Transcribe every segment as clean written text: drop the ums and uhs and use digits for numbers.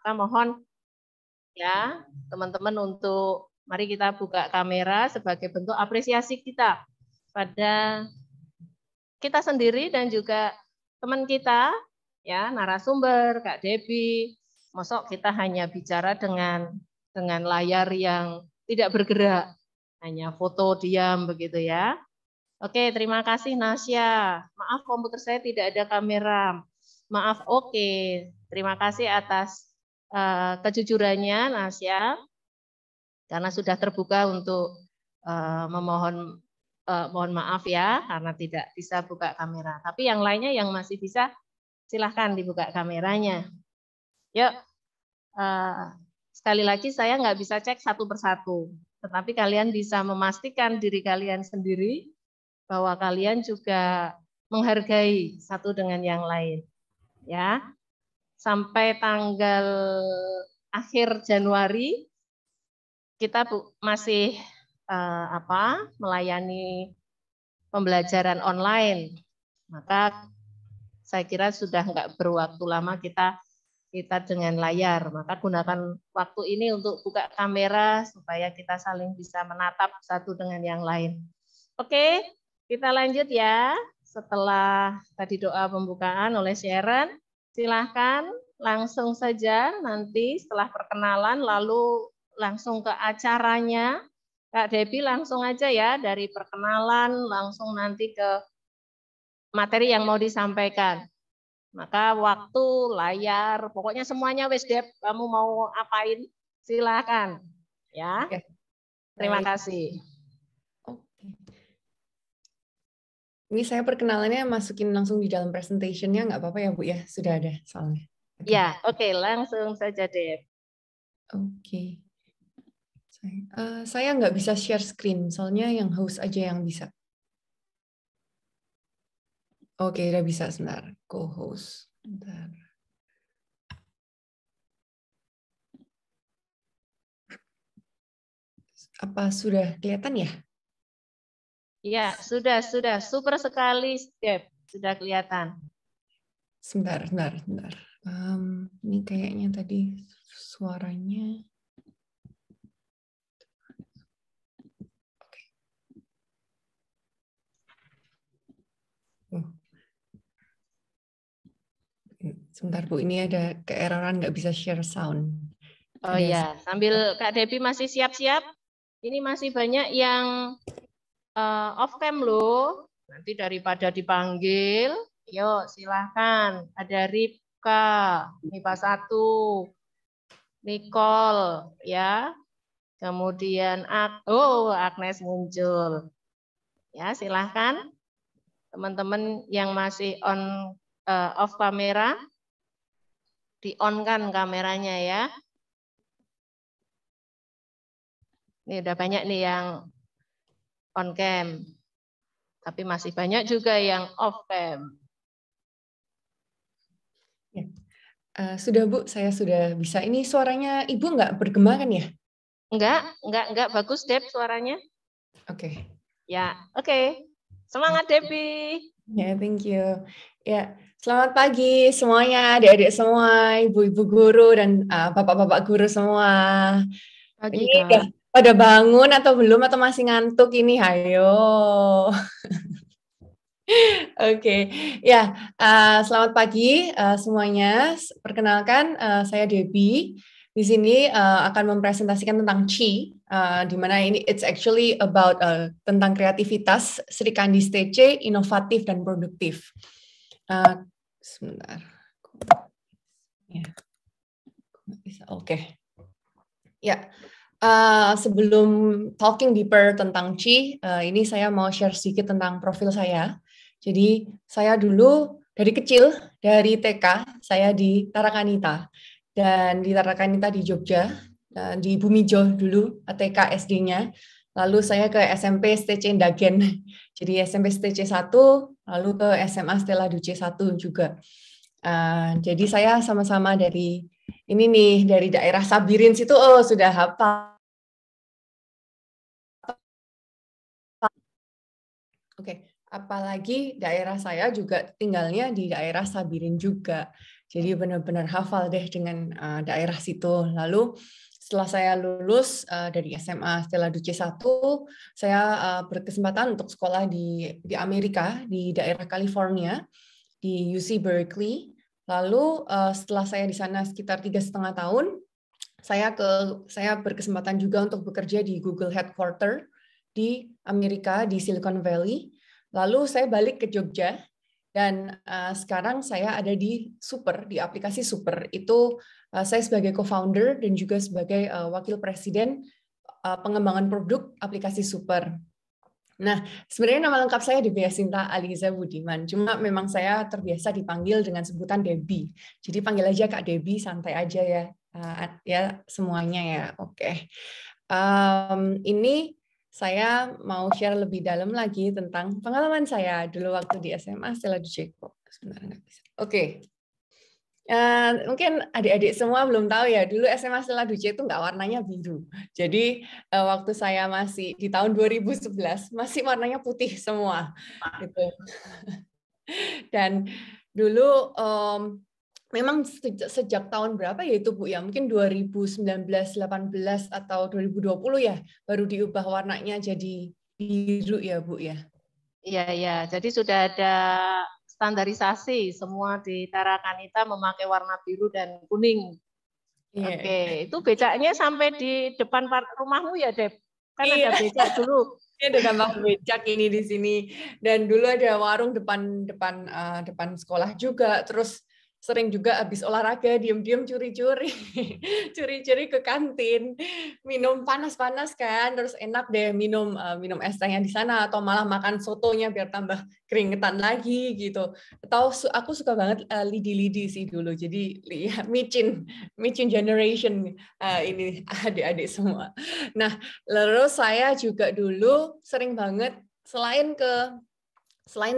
Maka mohon ya teman-teman untuk mari kita buka kamera sebagai bentuk apresiasi kita pada kita sendiri dan juga teman kita ya narasumber Kak Debbie. Mosok kita hanya bicara dengan layar yang tidak bergerak, hanya foto diam begitu ya. Oke, terima kasih Nasya. Maaf komputer saya tidak ada kamera. Maaf, oke. Terima kasih atas kejujurannya Nasya. Karena sudah terbuka untuk mohon maaf ya karena tidak bisa buka kamera. Tapi yang lainnya yang masih bisa silahkan dibuka kameranya. Yuk, sekali lagi saya nggak bisa cek satu persatu. Tetapi kalian bisa memastikan diri kalian sendiri bahwa kalian juga menghargai satu dengan yang lain. Ya, sampai tanggal akhir Januari kita masih melayani pembelajaran online. Maka saya kira sudah nggak berwaktu lama kita dengan layar. Maka gunakan waktu ini untuk buka kamera supaya kita saling bisa menatap satu dengan yang lain. Oke, kita lanjut ya. Setelah tadi doa pembukaan oleh Sharon, silahkan langsung saja nanti setelah perkenalan lalu langsung ke acaranya. Kak Debbie langsung aja ya dari perkenalan langsung nanti ke materi yang mau disampaikan. Maka waktu, layar, pokoknya semuanya wis Deb, kamu mau apain silakan. Ya. Terima kasih. Ini saya perkenalannya masukin langsung di dalam presentationnya, nggak apa-apa ya Bu ya? Sudah ada soalnya. Ya, oke, langsung saja Deb. Oke. Saya nggak bisa share screen, soalnya yang host aja yang bisa. Oke, udah bisa sebentar. Co-host. Bentar. Apa sudah kelihatan ya? Ya, sudah. Super sekali, Deb. Sudah kelihatan. Sebentar. Ini kayaknya tadi suaranya. Sebentar Bu, ini ada keeroran nggak bisa share sound. Oh ya, sambil Kak Debbie masih siap-siap, ini masih banyak yang off cam loh. Nanti daripada dipanggil, yuk silahkan. Ada Ripka, MIPA 1, Nicole, ya. Kemudian Agnes muncul. Ya, silahkan teman-teman yang masih off kamera, di-on-kan kameranya ya. Ini udah banyak nih yang on cam. Tapi masih banyak juga yang off cam. Ya. Sudah Bu, saya sudah bisa. Ini suaranya Ibu nggak bergema kan ya? Enggak. Bagus Deb suaranya. Oke. Ya, oke. Semangat Debbie. Ya, thank you. Ya, selamat pagi semuanya, adik-adik semua, ibu-ibu guru dan bapak-bapak guru semua. Pagi, Ini Kak. udah pada bangun atau belum atau masih ngantuk ini? Hayo. Oke, ya, selamat pagi semuanya. Perkenalkan, saya Debbie. Di sini akan mempresentasikan tentang Qi, di mana ini it's actually about tentang kreativitas Sri Kandi STC, inovatif dan produktif. Sebentar. Ya. Oke. Ya. Sebelum talking deeper tentang Qi, ini saya mau share sedikit tentang profil saya. Jadi saya dulu dari kecil, dari TK, saya di Tarakanita. Dan di Tarakanita di Jogja, di Bumijo dulu, TK SD-nya. Lalu saya ke SMP STC Ndagen. Jadi SMP STC 1, lalu ke SMA Stella Duce 1 juga. Jadi saya sama-sama dari ini nih, dari daerah Sabirin situ, sudah hafal. Oke, apalagi daerah saya juga tinggalnya di daerah Sabirin juga. Jadi benar-benar hafal deh dengan daerah situ. Lalu setelah saya lulus dari SMA Stella Duce 1, saya berkesempatan untuk sekolah di Amerika, di daerah California, di UC Berkeley. Lalu setelah saya di sana sekitar 3,5 tahun, saya berkesempatan juga untuk bekerja di Google Headquarter di Amerika, di Silicon Valley. Lalu saya balik ke Jogja, dan sekarang saya ada di Super, di aplikasi Super. Itu saya sebagai co-founder dan juga sebagai wakil presiden pengembangan produk aplikasi Super. Nah, sebenarnya nama lengkap saya Debbie Yasinta Aliza Budiman. Cuma memang saya terbiasa dipanggil dengan sebutan Debbie. Jadi panggil aja Kak Debbie, santai aja ya. Ya semuanya ya. Oke. Ini saya mau share lebih dalam lagi tentang pengalaman saya dulu waktu di SMA Stella Duce. Sebentar nggak bisa. Oke. Mungkin adik-adik semua belum tahu ya, dulu SMA Stella Duce itu nggak warnanya biru. Jadi waktu saya masih di tahun 2011 masih warnanya putih semua. Gitu. Dan dulu memang sejak tahun berapa ya itu Bu ya? Mungkin 2019, 18 atau 2020 ya baru diubah warnanya jadi biru ya Bu ya. Iya, iya. Jadi sudah ada standarisasi semua di Tarakanita memakai warna biru dan kuning. Yeah. Oke, itu becaknya sampai di depan rumahmu ya, Deb? Kan Iya. ada becak dulu. Ini ada gambar becak ini di sini. Dan dulu ada warung depan sekolah juga. Terus sering juga habis olahraga diam-diam curi-curi ke kantin, minum panas-panas kan, terus enak deh minum es tehnya di sana, atau malah makan sotonya biar tambah keringetan lagi gitu. Atau aku suka banget lidi-lidi sih dulu, jadi ya micin generation ini adik-adik semua. Nah, terus saya juga dulu sering banget selain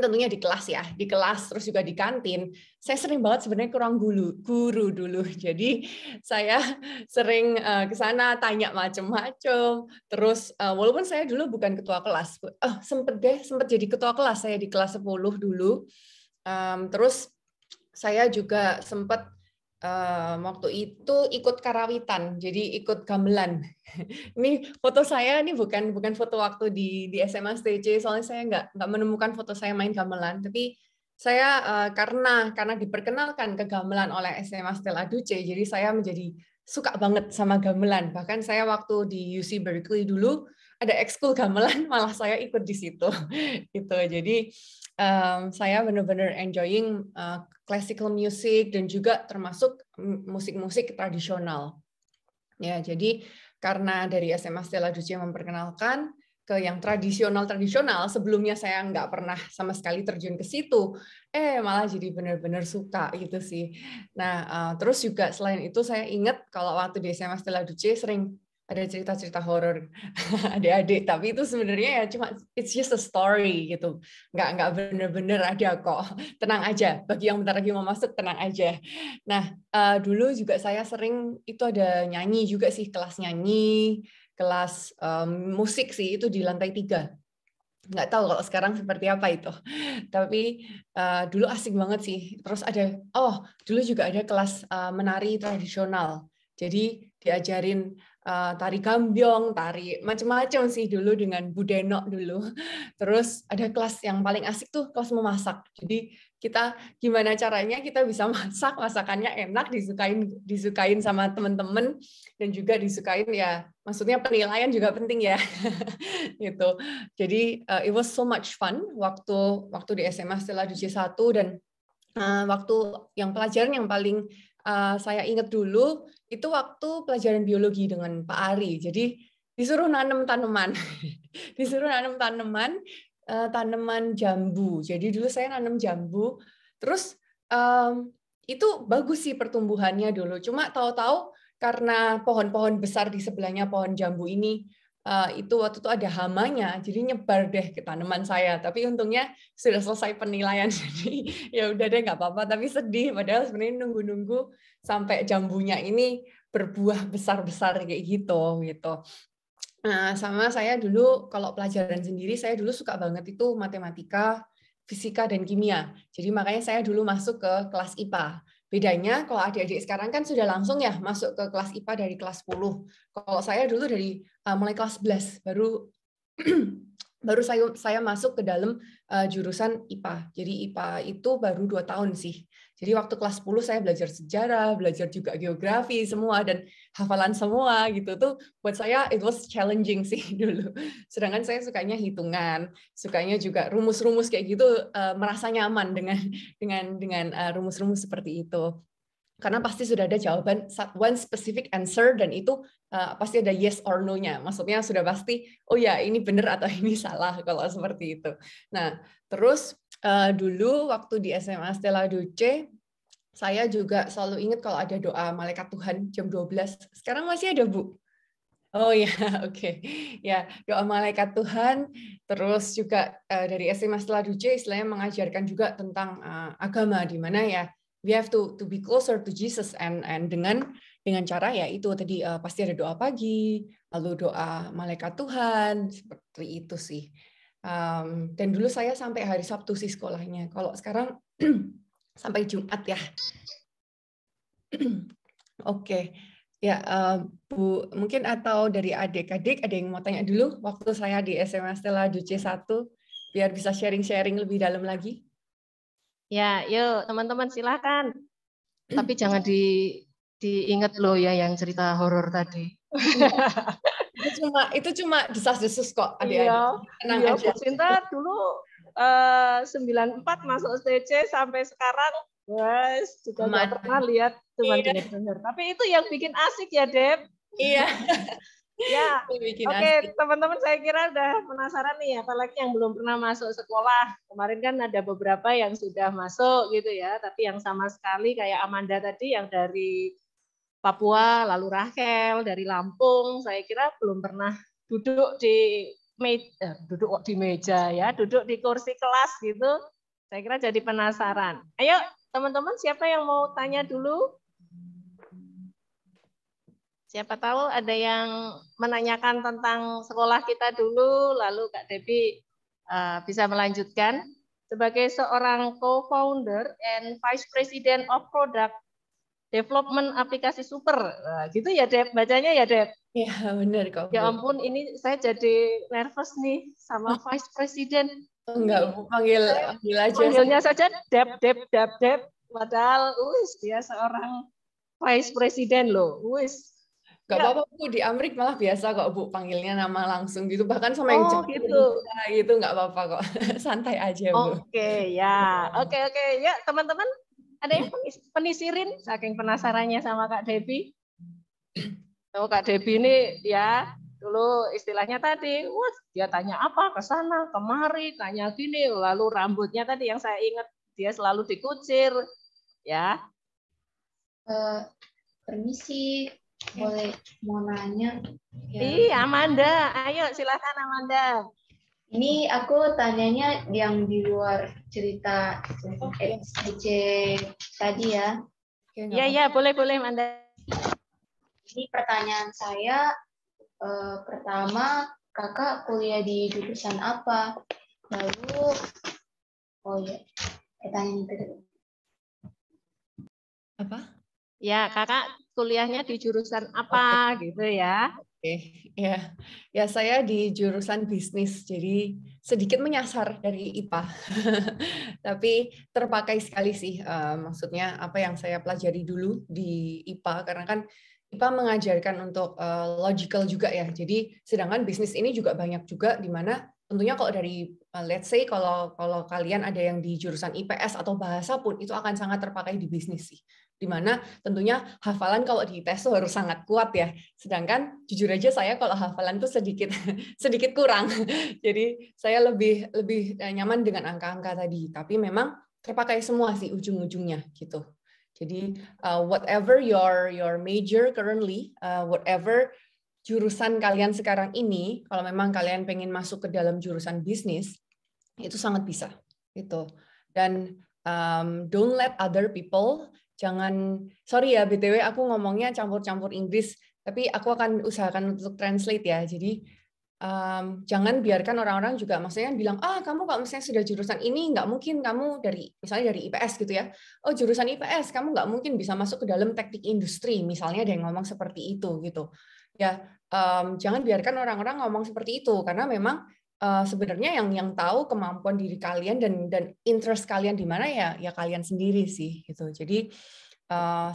tentunya di kelas ya, di kelas terus juga di kantin, saya sering banget sebenarnya kurang guru dulu. Jadi saya sering ke sana tanya macam-macam. Terus walaupun saya dulu bukan ketua kelas, sempet jadi ketua kelas saya di kelas 10 dulu. Terus saya juga sempat waktu itu ikut karawitan, jadi ikut gamelan. Ini foto saya, ini bukan foto waktu di SMA STC, soalnya saya nggak menemukan foto saya main gamelan, tapi saya karena diperkenalkan ke gamelan oleh SMA Stella Duce, jadi saya menjadi suka banget sama gamelan. Bahkan saya waktu di UC Berkeley dulu ada ekskul gamelan, malah saya ikut di situ. Gitu. Jadi saya benar-benar enjoying classical music dan juga termasuk musik-musik tradisional. Ya, jadi karena dari SMA Stella Duce memperkenalkan ke yang tradisional, sebelumnya saya nggak pernah sama sekali terjun ke situ, malah jadi benar-benar suka gitu sih. Nah, terus juga selain itu saya ingat kalau waktu di SMA Stella Duce sering ada cerita-cerita horor adik-adik, tapi itu sebenarnya ya cuma it's just a story gitu, nggak bener-bener ada kok. Tenang aja, bagi yang bentar lagi mau masuk tenang aja. Nah, dulu juga saya sering itu ada nyanyi juga sih, kelas nyanyi, kelas musik sih, itu di lantai 3. Nggak tahu kalau sekarang seperti apa itu, tapi dulu asik banget sih. Terus dulu juga ada kelas menari tradisional, jadi diajarin tari gambyong, tari macam-macam sih dulu dengan Bu Denok dulu. Terus ada kelas yang paling asik tuh kelas memasak. Jadi kita gimana caranya kita bisa masak, masakannya enak, disukain sama teman-teman, dan juga disukain ya, maksudnya penilaian juga penting ya. Gitu. Jadi it was so much fun waktu di SMA Stella Duce 1, dan waktu pelajaran yang paling saya ingat dulu itu waktu pelajaran biologi dengan Pak Ari. Jadi disuruh nanam tanaman, tanaman jambu. Jadi dulu saya nanam jambu, terus itu bagus sih pertumbuhannya dulu. Cuma tahu-tahu karena pohon-pohon besar di sebelahnya pohon jambu ini itu waktu itu ada hamanya, jadi nyebar deh ke tanaman saya. Tapi untungnya sudah selesai penilaian, jadi ya udah deh nggak apa-apa. Tapi sedih, padahal sebenarnya nunggu sampai jambunya ini berbuah besar-besar kayak gitu. Nah, sama saya dulu kalau pelajaran sendiri, saya dulu suka banget itu matematika, fisika, dan kimia. Jadi makanya saya dulu masuk ke kelas IPA. bedanya kalau adik-adik sekarang kan sudah langsung ya masuk ke kelas IPA dari kelas 10. Kalau saya dulu dari mulai kelas 11 baru baru saya masuk ke dalam jurusan IPA. Jadi IPA itu baru 2 tahun sih. Jadi waktu kelas 10 saya belajar sejarah, belajar juga geografi semua dan hafalan semua gitu tuh buat saya it was challenging sih dulu. Sedangkan saya sukanya hitungan, sukanya juga rumus-rumus kayak gitu, merasa nyaman dengan rumus-rumus seperti itu. Karena pasti sudah ada jawaban one specific answer dan itu pasti ada yes or no-nya. Maksudnya sudah pasti, oh ya ini benar atau ini salah kalau seperti itu. Nah, terus dulu waktu di SMA Stella Duce, saya juga selalu ingat kalau ada doa malaikat Tuhan jam 12. Sekarang masih ada, Bu? Oh ya, oke. Ya, doa malaikat Tuhan. Terus juga dari SMA Stella Duce istilahnya mengajarkan juga tentang agama di mana ya we have to be closer to Jesus and dengan cara ya itu tadi pasti ada doa pagi, lalu doa malaikat Tuhan seperti itu sih. Dan dulu saya sampai hari Sabtu sih sekolahnya. Kalau sekarang sampai Jumat ya. Oke. Ya, Bu, mungkin atau dari adik-adik ada yang mau tanya dulu waktu saya di SMA Stella Duce 1 biar bisa sharing-sharing lebih dalam lagi. Ya, yuk teman-teman silakan. Tapi jangan diingat loh ya yang cerita horor tadi. itu cuma desas-desus kok adik-adik. Tenang aja. Bu Sinta dulu 94 masuk STC sampai sekarang, guys, juga nggak pernah lihat, cuma dengar. Tapi itu yang bikin asik ya, Deb. Iya. Ya, oke, teman-teman saya kira udah penasaran nih, apalagi yang belum pernah masuk sekolah. Kemarin kan ada beberapa yang sudah masuk gitu ya, tapi yang sama sekali kayak Amanda tadi yang dari Papua, lalu Rachel dari Lampung, saya kira belum pernah duduk di meja ya, duduk di kursi kelas gitu. Saya kira jadi penasaran. Ayo teman-teman, siapa yang mau tanya dulu? Siapa tahu ada yang menanyakan tentang sekolah kita dulu, lalu Kak Debbie bisa melanjutkan. Sebagai seorang co-founder and vice president of product development aplikasi super, gitu ya Deb, bacanya ya Deb? Iya benar kok. Ya ampun, ini saya jadi nervous nih sama vice president. Enggak, Bu, panggil aja. Panggilnya saja Deb. Padahal, dia seorang vice president loh, Gak apa-apa Bu, di Amrik malah biasa kok Bu panggilnya nama langsung gitu, bahkan sama yang Jepang gitu nggak apa-apa kok, santai aja Bu. Oke ya, oke ya teman-teman, ada yang penisirin saking penasarannya sama Kak Debbie. Kak Debbie ini ya dulu istilahnya tadi, dia tanya apa ke sana kemari, tanya gini, lalu rambutnya tadi yang saya ingat dia selalu dikucir, ya. Permisi. Boleh mau nanya? Ya. Iya, Amanda. Ayo silakan Amanda. Ini aku tanyanya yang di luar cerita STC tadi ya. Iya, boleh Amanda. Ini pertanyaan saya, pertama, kakak kuliah di jurusan apa? Lalu, pertanyaan kedua. Apa? Ya, kakak kuliahnya di jurusan apa gitu ya? Oke, ya saya di jurusan bisnis, jadi sedikit menyasar dari IPA, tapi terpakai sekali sih. Maksudnya apa yang saya pelajari dulu di IPA, karena kan IPA mengajarkan untuk logical juga ya. Jadi sedangkan bisnis ini juga banyak juga di mana tentunya kalau dari let's say kalau kalian ada yang di jurusan IPS atau bahasa pun itu akan sangat terpakai di bisnis sih. Dimana tentunya hafalan kalau di tes itu harus sangat kuat ya. Sedangkan jujur aja saya kalau hafalan tuh sedikit kurang. Jadi saya lebih nyaman dengan angka-angka tadi. Tapi memang terpakai semua sih ujung-ujungnya gitu. Jadi whatever your major currently, whatever jurusan kalian sekarang ini, kalau memang kalian pengen masuk ke dalam jurusan bisnis, itu sangat bisa gitu. Dan don't let other people, jangan, sorry ya BTW aku ngomongnya campur-campur Inggris, tapi aku akan usahakan untuk translate ya. Jadi jangan biarkan orang-orang juga maksudnya bilang, kamu kalau misalnya sudah jurusan ini nggak mungkin kamu misalnya dari IPS gitu ya, jurusan IPS kamu nggak mungkin bisa masuk ke dalam teknik industri, misalnya ada yang ngomong seperti itu gitu ya. Jangan biarkan orang-orang ngomong seperti itu, karena memang sebenarnya yang tahu kemampuan diri kalian dan interest kalian di mana ya kalian sendiri sih gitu. Jadi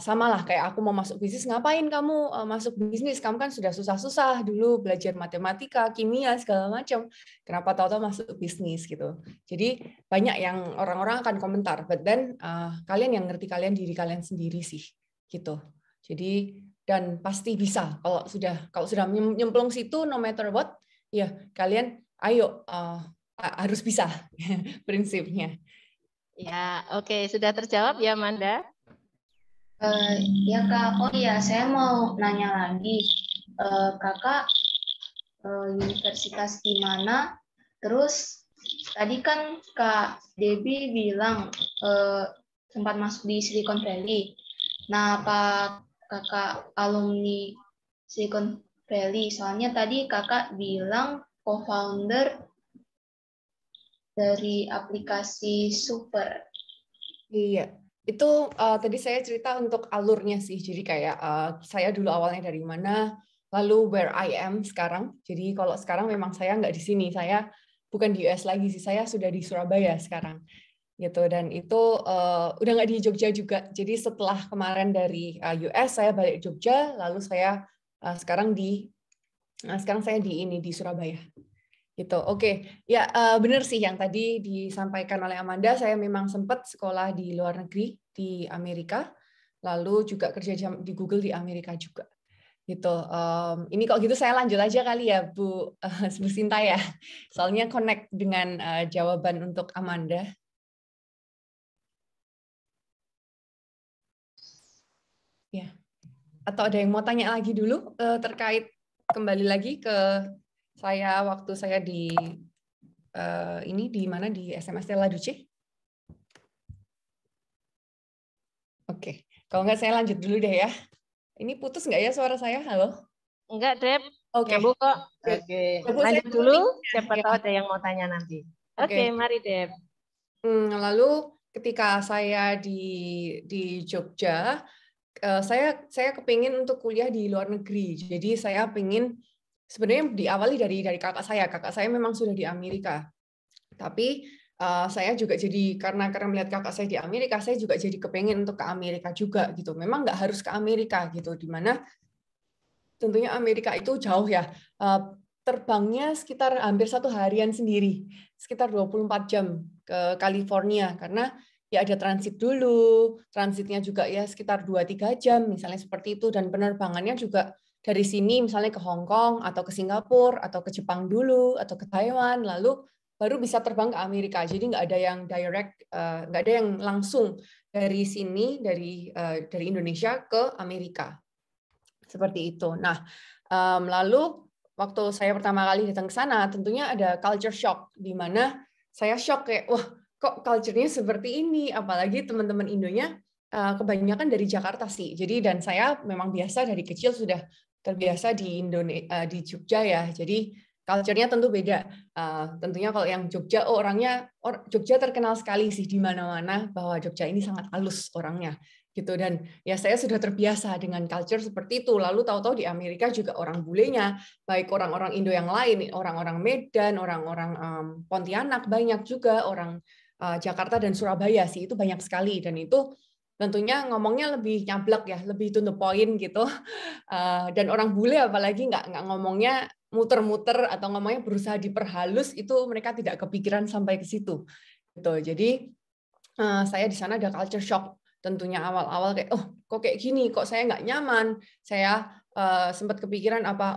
sama lah kayak aku mau masuk bisnis, ngapain kamu masuk bisnis? Kamu kan sudah susah-susah dulu belajar matematika, kimia segala macam. Kenapa tahu-tahu masuk bisnis gitu? Jadi banyak yang orang-orang akan komentar, but then kalian yang ngerti diri kalian sendiri sih gitu. Jadi dan pasti bisa kalau sudah nyemplung situ, no matter what, ya kalian ayo harus bisa prinsipnya. Ya, oke, sudah terjawab ya, Amanda? Ya Kak, oh iya saya mau nanya lagi, Kakak universitas di mana? Terus tadi kan Kak Debbie bilang sempat masuk di Silicon Valley. Nah, apa Kakak alumni Silicon Valley? Soalnya tadi Kakak bilang co-founder dari aplikasi Super. Iya. Itu tadi saya cerita untuk alurnya sih. Jadi kayak saya dulu awalnya dari mana, lalu where I am sekarang. Jadi kalau sekarang memang saya nggak di sini. Saya bukan di US lagi sih. Saya sudah di Surabaya sekarang. Gitu. Dan itu udah nggak di Jogja juga. Jadi setelah kemarin dari US, saya balik Jogja. Lalu saya sekarang saya di Surabaya. Gitu. Oke. Ya, benar sih yang tadi disampaikan oleh Amanda, saya memang sempat sekolah di luar negeri di Amerika, lalu juga kerja di Google di Amerika juga. Gitu. Ini kok gitu saya lanjut aja kali ya, Bu Sinta ya. Soalnya connect dengan jawaban untuk Amanda. Ya. Atau ada yang mau tanya lagi dulu terkait kembali lagi ke saya waktu saya di mana di SMS Stella Duce? Oke, kalau nggak saya lanjut dulu deh ya. Ini putus nggak ya suara saya? Halo? Enggak, Deb. Oke. Nyambung kok. Oke. Lanjut dulu, siapa tahu ada yang mau tanya nanti. Oke, mari Deb. Lalu ketika saya di Jogja, saya kepingin untuk kuliah di luar negeri. Jadi saya pengen sebenarnya diawali dari kakak saya. Kakak saya memang sudah di Amerika. Tapi saya juga jadi karena melihat kakak saya di Amerika, saya juga jadi kepengen untuk ke Amerika juga gitu. Memang nggak harus ke Amerika gitu, di mana tentunya Amerika itu jauh ya. Terbangnya sekitar hampir 1 harian sendiri, sekitar 24 jam ke California, karena ya ada transit dulu, transitnya juga ya sekitar 2-3 jam, misalnya seperti itu, dan penerbangannya juga dari sini misalnya ke Hong Kong, atau ke Singapura, atau ke Jepang dulu, atau ke Taiwan, lalu baru bisa terbang ke Amerika. Jadi nggak ada yang direct, nggak ada yang langsung dari sini, dari Indonesia ke Amerika. Seperti itu. Nah, lalu waktu saya pertama kali datang ke sana, tentunya ada culture shock, di mana saya shock kayak, wah, kok culture-nya seperti ini, apalagi teman-teman Indonya kebanyakan dari Jakarta sih. Jadi dan saya memang biasa dari kecil sudah terbiasa di Jogja ya. Jadi culture-nya tentu beda. Tentunya kalau yang Jogja, Jogja terkenal sekali sih di mana-mana bahwa Jogja ini sangat halus orangnya. Gitu, dan ya saya sudah terbiasa dengan culture seperti itu. Lalu tahu-tahu di Amerika juga orang bulenya, baik orang-orang Indo yang lain, orang-orang Medan, orang-orang Pontianak, banyak juga orang Jakarta dan Surabaya sih, itu banyak sekali, dan itu tentunya ngomongnya lebih nyablak ya, lebih to the point gitu. Dan orang bule apalagi nggak ngomongnya muter-muter atau ngomongnya berusaha diperhalus, itu mereka tidak kepikiran sampai ke situ. Gitu. Jadi saya di sana ada culture shock. Tentunya awal-awal kayak, kok kayak gini, kok saya nggak nyaman. Saya sempat kepikiran apa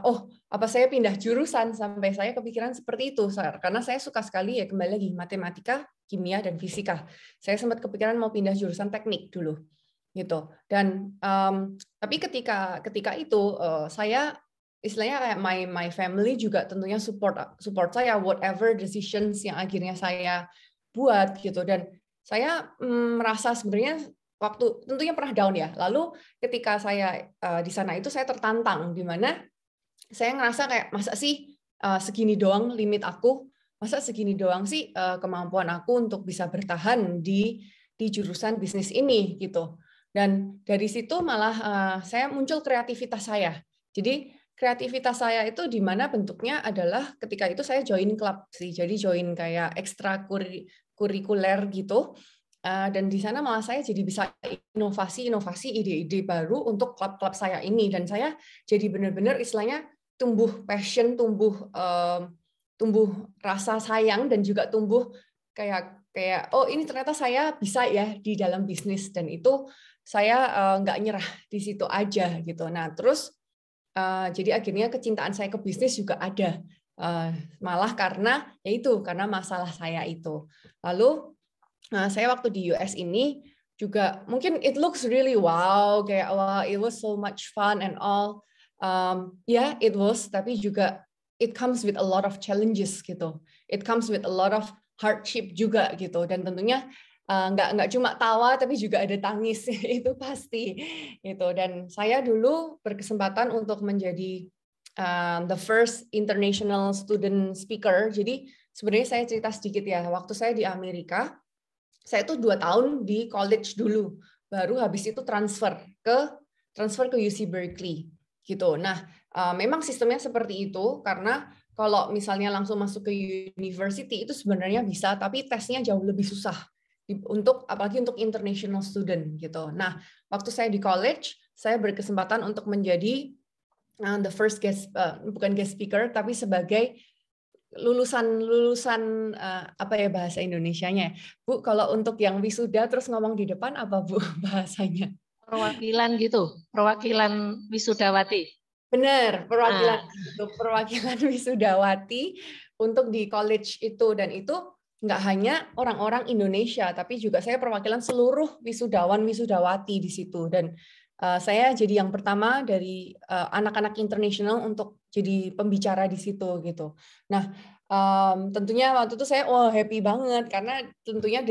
saya pindah jurusan, sampai saya kepikiran seperti itu. Karena saya suka sekali ya, kembali lagi, matematika, kimia, dan fisika. Saya sempat kepikiran mau pindah jurusan teknik dulu. Gitu. Dan tapi ketika itu saya istilahnya kayak my family juga tentunya support saya whatever decisions yang akhirnya saya buat gitu. Dan saya merasa sebenarnya waktu tentunya pernah down ya. Lalu ketika saya di sana itu saya tertantang, di mana saya ngerasa kayak masa sih segini doang limit aku, masa segini doang sih kemampuan aku untuk bisa bertahan di jurusan bisnis ini gitu. Dan dari situ malah saya muncul kreativitas saya. Jadi kreativitas saya itu di mana bentuknya adalah ketika itu saya join klub sih. Jadi join kayak ekstrakurikuler gitu. Dan di sana malah saya jadi bisa inovasi ide-ide baru untuk klub-klub saya ini. Dan saya jadi benar-benar istilahnya tumbuh passion, tumbuh rasa sayang, dan juga tumbuh kayak oh ini ternyata saya bisa ya di dalam bisnis, dan itu saya nggak nyerah di situ aja gitu. Nah terus jadi akhirnya kecintaan saya ke bisnis juga ada, malah karena masalah saya itu. Lalu saya waktu di US ini juga mungkin it looks really wow, kayak wow it was so much fun and all. Yeah, it was, tapi juga it comes with a lot of challenges gitu. It comes with a lot of hardship juga gitu. Dan tentunya nggak cuma tawa, tapi juga ada tangis itu pasti gitu. Dan saya dulu berkesempatan untuk menjadi the first international student speaker. Jadi sebenarnya saya cerita sedikit ya. Waktu saya di Amerika, saya tuh 2 tahun di college dulu, baru habis itu transfer ke UC Berkeley gitu. Nah, memang sistemnya seperti itu karena kalau misalnya langsung masuk ke university itu sebenarnya bisa, tapi tesnya jauh lebih susah apalagi untuk international student gitu. Nah, waktu saya di college, saya berkesempatan untuk menjadi the first bukan guest speaker, tapi sebagai lulusan apa ya bahasa Indonesianya, Bu? Kalau untuk yang wisuda terus ngomong di depan apa, Bu, bahasanya? Perwakilan gitu, perwakilan wisudawati. Benar, perwakilan wisudawati untuk di college itu, dan itu nggak hanya orang-orang Indonesia, tapi juga saya perwakilan seluruh wisudawati di situ, dan saya jadi yang pertama dari anak-anak internasional untuk jadi pembicara di situ gitu. Nah, tentunya waktu itu saya happy banget karena tentunya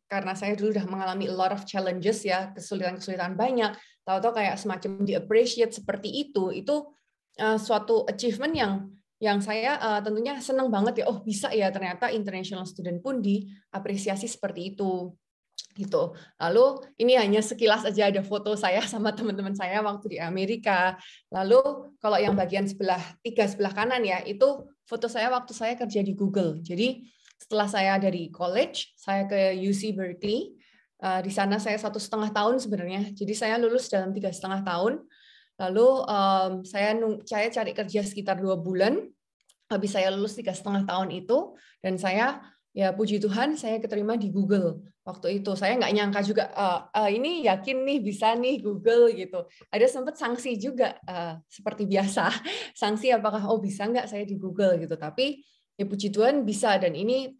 karena saya dulu udah mengalami a lot of challenges ya, kesulitan-kesulitan banyak, tahu-tahu kayak semacam di appreciate seperti itu suatu achievement yang saya tentunya senang banget ya, bisa ya ternyata international student pun diapresiasi seperti itu gitu. Lalu ini hanya sekilas aja ada foto saya sama teman-teman saya waktu di Amerika. Lalu kalau yang bagian sebelah kanan ya, itu foto saya waktu saya kerja di Google. Jadi setelah saya dari college, saya ke UC Berkeley. Di sana saya 1,5 tahun sebenarnya. Jadi saya lulus dalam 3,5 tahun. Lalu saya cari kerja sekitar 2 bulan. Habis saya lulus 3,5 tahun itu, dan saya ya puji Tuhan saya keterima di Google waktu itu. Saya nggak nyangka juga ini yakin nih bisa nih Google gitu. Ada sempat sanksi juga seperti biasa, sanksi apakah bisa nggak saya di Google gitu. Tapi ya puji Tuhan bisa, dan ini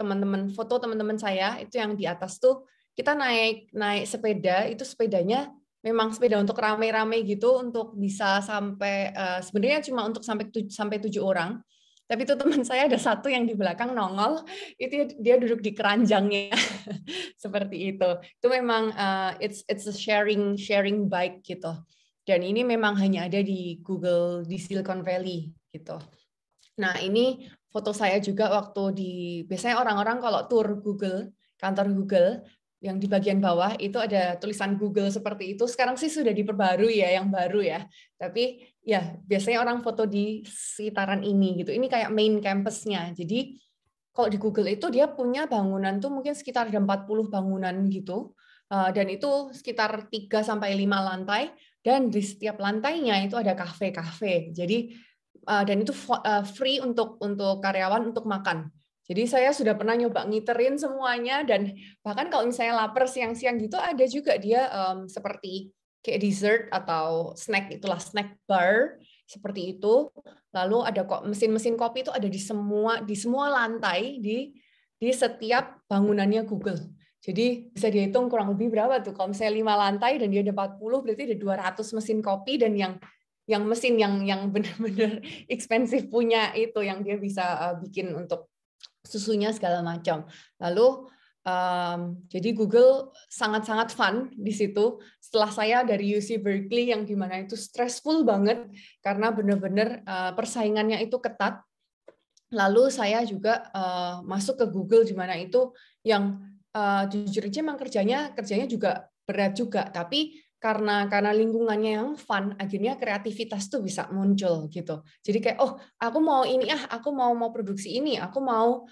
foto teman-teman saya itu yang di atas tuh kita naik sepeda, itu sepedanya memang sepeda untuk rame-rame gitu, untuk bisa sampai sebenarnya cuma untuk sampai 7 orang. Tapi itu teman saya ada satu yang di belakang nongol, itu dia duduk di keranjangnya seperti itu. Itu memang it's a sharing bike gitu. Dan ini memang hanya ada di Google di Silicon Valley gitu. Nah, ini foto saya juga waktu biasanya orang-orang kalau tour Google, kantor Google, yang di bagian bawah itu ada tulisan Google seperti itu. Sekarang sih sudah diperbarui ya, yang baru ya. Tapi ya biasanya orang foto di sekitaran ini gitu. Ini kayak main campusnya. Jadi kalau di Google itu dia punya bangunan tuh mungkin sekitar ada 40 bangunan gitu. Dan itu sekitar 3 sampai 5 lantai, dan di setiap lantainya itu ada kafe-kafe. Jadi dan itu free untuk karyawan untuk makan. Jadi saya sudah pernah nyoba ngiterin semuanya, dan bahkan kalau misalnya lapar siang-siang gitu ada juga dia seperti kayak dessert atau snack, itulah snack bar seperti itu. Lalu ada kok mesin-mesin kopi itu ada di semua lantai di setiap bangunannya Google. Jadi bisa dihitung kurang lebih berapa tuh kalau misalnya 5 lantai dan dia ada 40, berarti ada 200 mesin kopi, dan yang mesin yang benar-benar expensive punya itu yang dia bisa bikin untuk susunya segala macam. Lalu jadi Google sangat-sangat fun di situ. Setelah saya dari UC Berkeley yang dimana itu stressful banget karena benar-benar persaingannya itu ketat. Lalu saya juga masuk ke Google, di mana itu yang jujur aja memang kerjanya juga berat juga, tapi karena lingkungannya yang fun, akhirnya kreativitas tuh bisa muncul gitu. Jadi kayak, oh aku mau ini, aku mau produksi ini, aku mau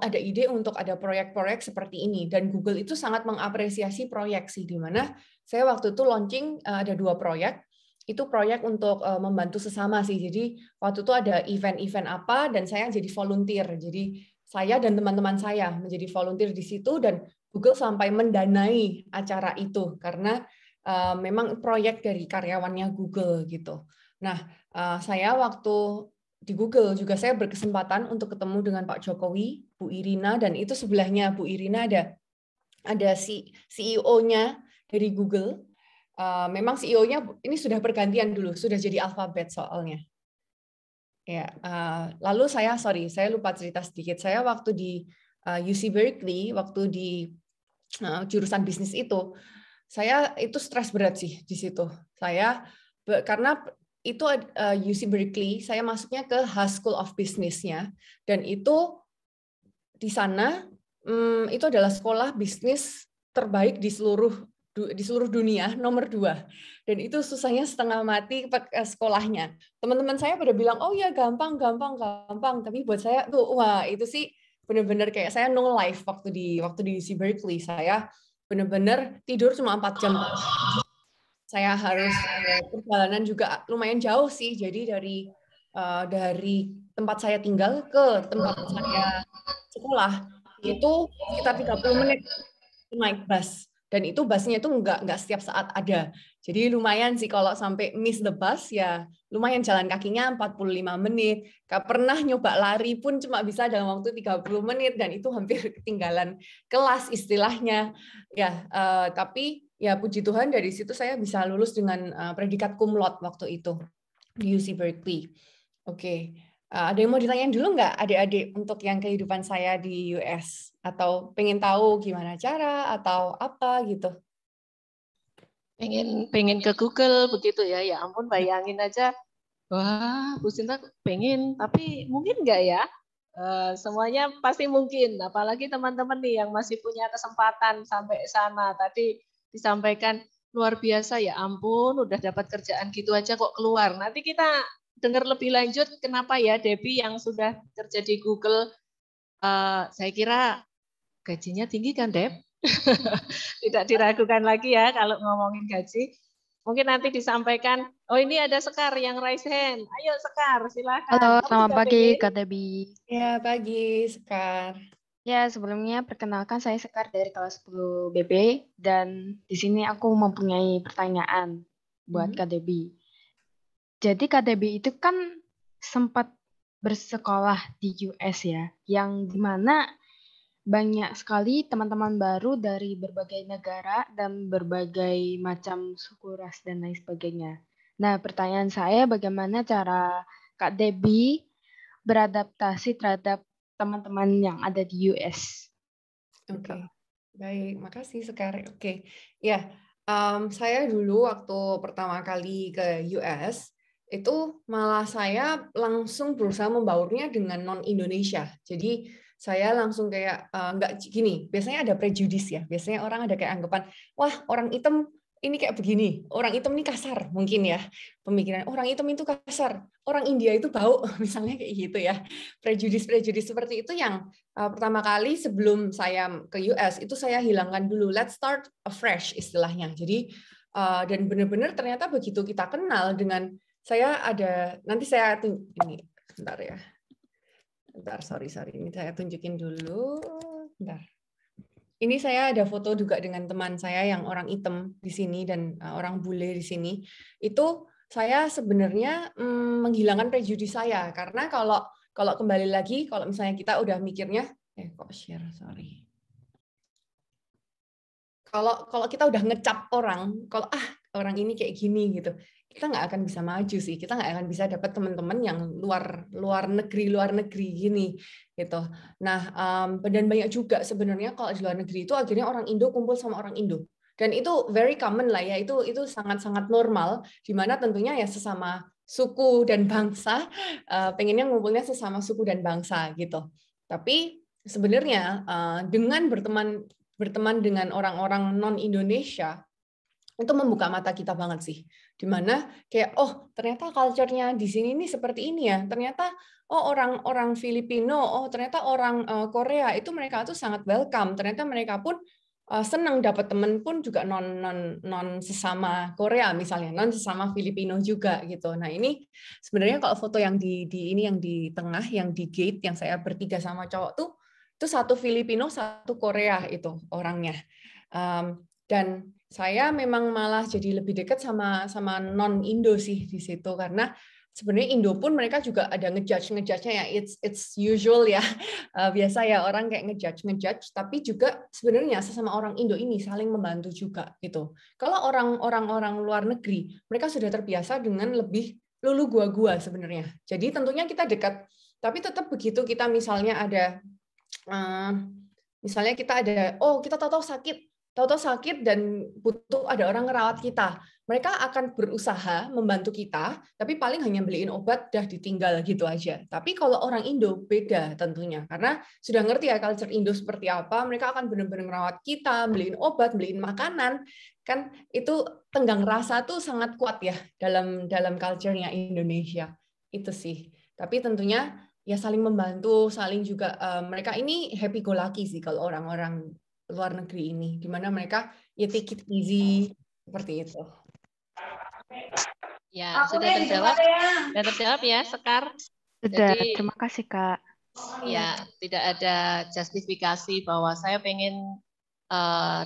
ada ide untuk ada proyek-proyek seperti ini. Dan Google itu sangat mengapresiasi proyek sih, di mana saya waktu itu launching ada 2 proyek. Itu proyek untuk membantu sesama sih. Jadi waktu itu ada event-event apa dan saya jadi volunteer. Jadi saya dan teman-teman saya menjadi volunteer di situ, dan Google sampai mendanai acara itu karena memang proyek dari karyawannya Google gitu. Nah, saya waktu di Google juga saya berkesempatan untuk ketemu dengan Pak Jokowi, Bu Irina, dan itu sebelahnya Bu Irina ada CEO-nya dari Google. Memang CEO-nya ini sudah pergantian dulu, sudah jadi Alphabet soalnya. Ya, lalu saya lupa cerita sedikit. Saya waktu di UC Berkeley, waktu di jurusan bisnis itu, saya itu stres berat sih di situ. Karena itu UC Berkeley, saya masuknya ke Haas School of Business-nya, dan itu di sana itu adalah sekolah bisnis terbaik di seluruh dunia, nomor 2. Dan itu susahnya setengah mati sekolahnya. Teman-teman saya pada bilang, oh ya gampang. Tapi buat saya tuh, wah itu sih benar-benar kayak saya no life waktu di UC Berkeley. Saya benar-benar tidur cuma 4 jam. Saya harus perjalanan juga lumayan jauh sih. Jadi dari tempat saya tinggal ke tempat saya sekolah itu sekitar 30 menit naik bus. Dan itu busnya itu nggak setiap saat ada. Jadi lumayan sih kalau sampai miss the bus, ya lumayan jalan kakinya 45 menit. Gak pernah nyoba lari pun cuma bisa dalam waktu 30 menit, dan itu hampir ketinggalan kelas istilahnya. Ya, tapi ya puji Tuhan dari situ saya bisa lulus dengan predikat cum laude waktu itu di UC Berkeley. Oke. Ada yang mau ditanyain dulu nggak adik-adik untuk yang kehidupan saya di US? Atau pengen tahu gimana cara atau apa gitu? Pengen ke Google begitu ya. Ya ampun, bayangin aja. Wah, Bu Sinta pengen, tapi mungkin nggak ya? Semuanya pasti mungkin. Apalagi teman-teman nih yang masih punya kesempatan sampai sana. Tadi disampaikan luar biasa, ya ampun, udah dapat kerjaan gitu aja kok keluar. Nanti kita dengar lebih lanjut kenapa ya Debbie yang sudah kerja di Google, saya kira gajinya tinggi kan, Deb? Tidak diragukan lagi ya kalau ngomongin gaji. Mungkin nanti disampaikan, oh ini ada Sekar yang raise hand. Ayo Sekar, silakan. Halo, selamat pagi Kak Debbie. Ya, pagi Sekar. Ya, sebelumnya perkenalkan saya Sekar dari kelas 10 BB, dan di sini aku mempunyai pertanyaan buat Kak Debbie. Jadi Kak Debbie itu kan sempat bersekolah di US ya, yang dimana banyak sekali teman-teman baru dari berbagai negara dan berbagai macam suku, ras, dan lain sebagainya. Nah, pertanyaan saya, bagaimana cara Kak Debbie beradaptasi terhadap teman-teman yang ada di US? Oke, baik, makasih Sekar. Oke, ya, saya dulu waktu pertama kali ke US, itu malah saya langsung berusaha membaurnya dengan non-Indonesia. Jadi saya langsung kayak nggak gini. Biasanya ada prejudis ya. Biasanya orang ada kayak anggapan, wah orang hitam ini kayak begini, orang hitam ini kasar mungkin ya. Pemikiran orang hitam itu kasar, orang India itu bau, misalnya kayak gitu ya. Prejudis seperti itu yang pertama kali sebelum saya ke US itu saya hilangkan dulu. Let's start afresh istilahnya. Jadi dan benar-benar ternyata begitu kita kenal dengan saya ada, nanti saya ini bentar ya. Bentar, sorry. Ini saya tunjukin dulu. Bentar. Ini saya ada foto juga dengan teman saya yang orang hitam di sini dan orang bule di sini. Itu saya sebenarnya menghilangkan prejudis saya, karena kalau kembali lagi, kalau misalnya kita udah mikirnya, kok share, sorry. Kalau kita udah ngecap orang, kalau orang ini kayak gini gitu, kita nggak akan bisa maju sih, kita nggak akan bisa dapat teman-teman yang luar negeri gini gitu. Nah, dan banyak juga sebenarnya kalau di luar negeri itu akhirnya orang Indo kumpul sama orang Indo, dan itu very common lah ya, itu sangat-sangat normal, di mana tentunya ya sesama suku dan bangsa, pengennya ngumpulnya sesama suku dan bangsa gitu. Tapi sebenarnya dengan berteman dengan orang-orang non-Indonesia itu membuka mata kita banget sih. Dimana kayak, oh ternyata culture-nya di sini nih seperti ini ya. Ternyata oh orang Filipino, oh ternyata orang Korea itu mereka tuh sangat welcome. Ternyata mereka pun senang dapat teman pun juga non sesama Korea misalnya, non sesama Filipino juga gitu. Nah ini sebenarnya kalau foto yang di ini yang di tengah, yang di gate, yang saya bertiga sama cowok tuh, itu satu Filipino, satu Korea itu orangnya. Dan saya memang malah jadi lebih dekat sama non Indo sih di situ, karena sebenarnya Indo pun mereka juga ada ngejudge-nya ya, it's usual ya, biasa ya orang kayak ngejudge, tapi juga sebenarnya sesama orang Indo ini saling membantu juga gitu. Kalau orang luar negeri, mereka sudah terbiasa dengan lebih lulu gua sebenarnya. Jadi tentunya kita dekat, tapi tetap begitu kita misalnya ada, kita tahu-tahu sakit dan butuh ada orang ngerawat kita. Mereka akan berusaha membantu kita, tapi paling hanya beliin obat, dah ditinggal gitu aja. Tapi kalau orang Indo beda tentunya, karena sudah ngerti ya culture Indo seperti apa, mereka akan benar-benar merawat kita, beliin obat, beliin makanan. Kan itu tenggang rasa tuh sangat kuat ya dalam culture-nya Indonesia. Itu sih. Tapi tentunya ya saling membantu, saling juga mereka ini happy go lucky sih kalau orang-orang luar negeri ini, di mana mereka ya take it easy seperti itu. Ya, sudah terjawab. Sudah terjawab ya, Sekar. Sudah, Jadi, terima kasih Kak. Ya, tidak ada justifikasi bahwa saya pengen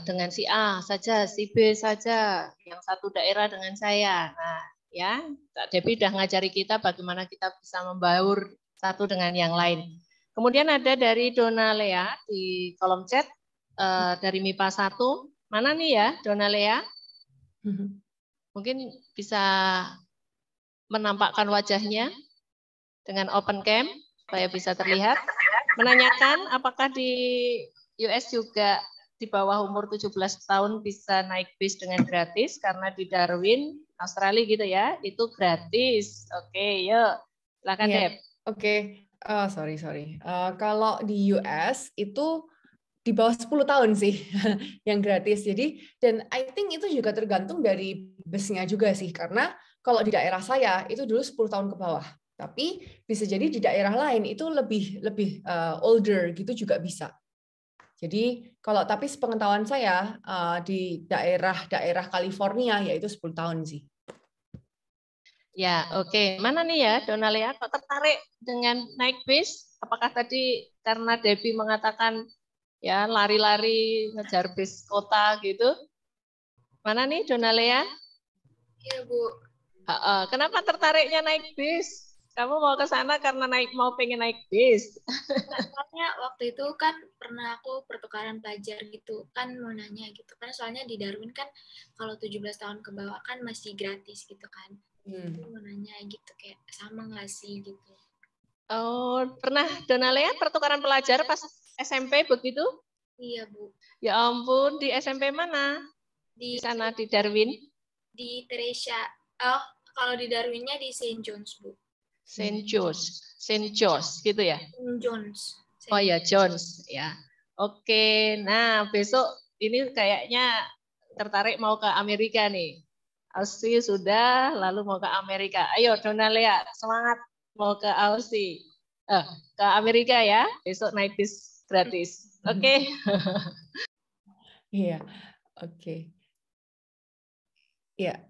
dengan si A saja, si B saja, yang satu daerah dengan saya. Nah, ya, Kak Debbie udah ngajari kita bagaimana kita bisa membaur satu dengan yang lain. Kemudian ada dari Dona Lea di kolom chat dari MIPA 1. Mana nih ya, Dona Lea? Mungkin bisa menampakkan wajahnya dengan open cam supaya bisa terlihat. Menanyakan apakah di US juga di bawah umur 17 tahun bisa naik bis dengan gratis, karena di Darwin, Australia gitu ya, itu gratis. Oke, yuk. Silakan, Deb. Oke. Sorry. Kalau di US itu di bawah 10 tahun sih yang gratis. Jadi, dan I think itu juga tergantung dari busnya juga sih, karena kalau di daerah saya itu dulu 10 tahun ke bawah. Tapi bisa jadi di daerah lain itu lebih older gitu juga bisa. Jadi kalau tapi sepengetahuan saya di daerah California yaitu 10 tahun sih. Ya, oke. Mana nih ya, Dona Lea, kok tertarik dengan naik bis? Apakah tadi karena Debbie mengatakan ya lari-lari ngejar bis kota gitu? Mana nih, Dona Lea? Iya, Bu. Kenapa tertariknya naik bis? Kamu mau ke sana karena pengen naik bis? Soalnya waktu itu kan pernah aku pertukaran pelajar gitu, kan mau nanya gitu kan, soalnya di Darwin kan kalau 17 tahun ke bawah kan masih gratis gitu kan. Mau nanya gitu, kayak sama nggak sih gitu. Oh, pernah Dona Lea pertukaran pelajar pas SMP begitu? Iya, Bu. Ya ampun, di SMP mana? Di sana di Darwin? Di Teresia. Oh, kalau di Darwinnya di St. John's, Bu. St. John's gitu ya? St. John's. Oh ya, John's ya. Oke, nah besok ini kayaknya tertarik mau ke Amerika nih. Aussie sudah, lalu mau ke Amerika. Ayo Dona Lea, semangat mau ke Aussie. Ke Amerika ya, besok naik bis gratis. Oke. Iya, oke. Iya.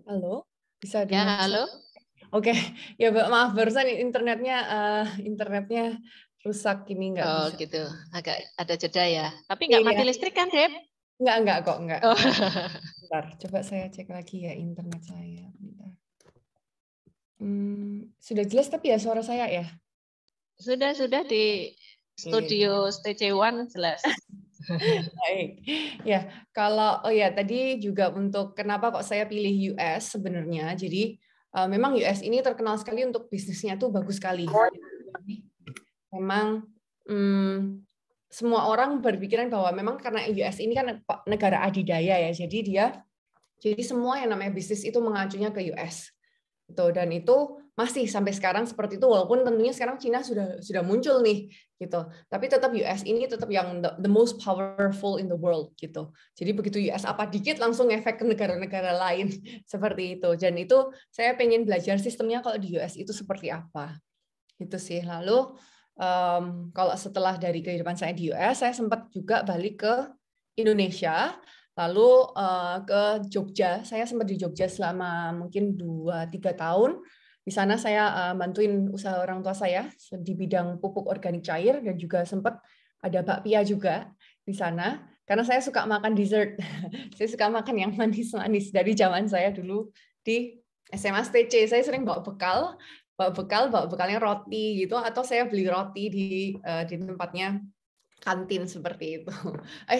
Halo, bisa dengar? Ya, halo. Oke, ya maaf barusan internetnya rusak, ini nggak bisa. Oh gitu, agak ada jeda ya. Tapi nggak mati listrik kan, Deb? Nggak kok, nggak. Oh. Bentar, coba saya cek lagi ya internet saya. Bentar. Sudah jelas tapi ya suara saya ya? Sudah di studio STC1 jelas. Baik. Ya, kalau tadi juga untuk kenapa kok saya pilih US sebenarnya. Jadi memang US ini terkenal sekali untuk bisnisnya tuh bagus sekali. Memang semua orang berpikiran bahwa memang karena US ini kan negara adidaya ya. Jadi semua yang namanya bisnis itu mengacunya ke US. Dan itu masih sampai sekarang seperti itu, walaupun tentunya sekarang Cina sudah muncul nih gitu, tapi tetap US ini tetap yang the most powerful in the world gitu. Jadi begitu US apa dikit langsung efek ke negara-negara lain seperti itu. Dan itu saya pengen belajar sistemnya kalau di US itu seperti apa gitu sih. Lalu kalau setelah dari kehidupan saya di US, saya sempat juga balik ke Indonesia. Lalu ke Jogja, saya sempat di Jogja selama mungkin 2-3 tahun. Di sana saya bantuin usaha orang tua saya di bidang pupuk organik cair dan juga sempat ada bakpia juga di sana. Karena saya suka makan dessert, saya suka makan yang manis-manis dari zaman saya dulu di SMA STC. Saya sering bawa bekalnya roti gitu, atau saya beli roti di tempatnya kantin seperti itu.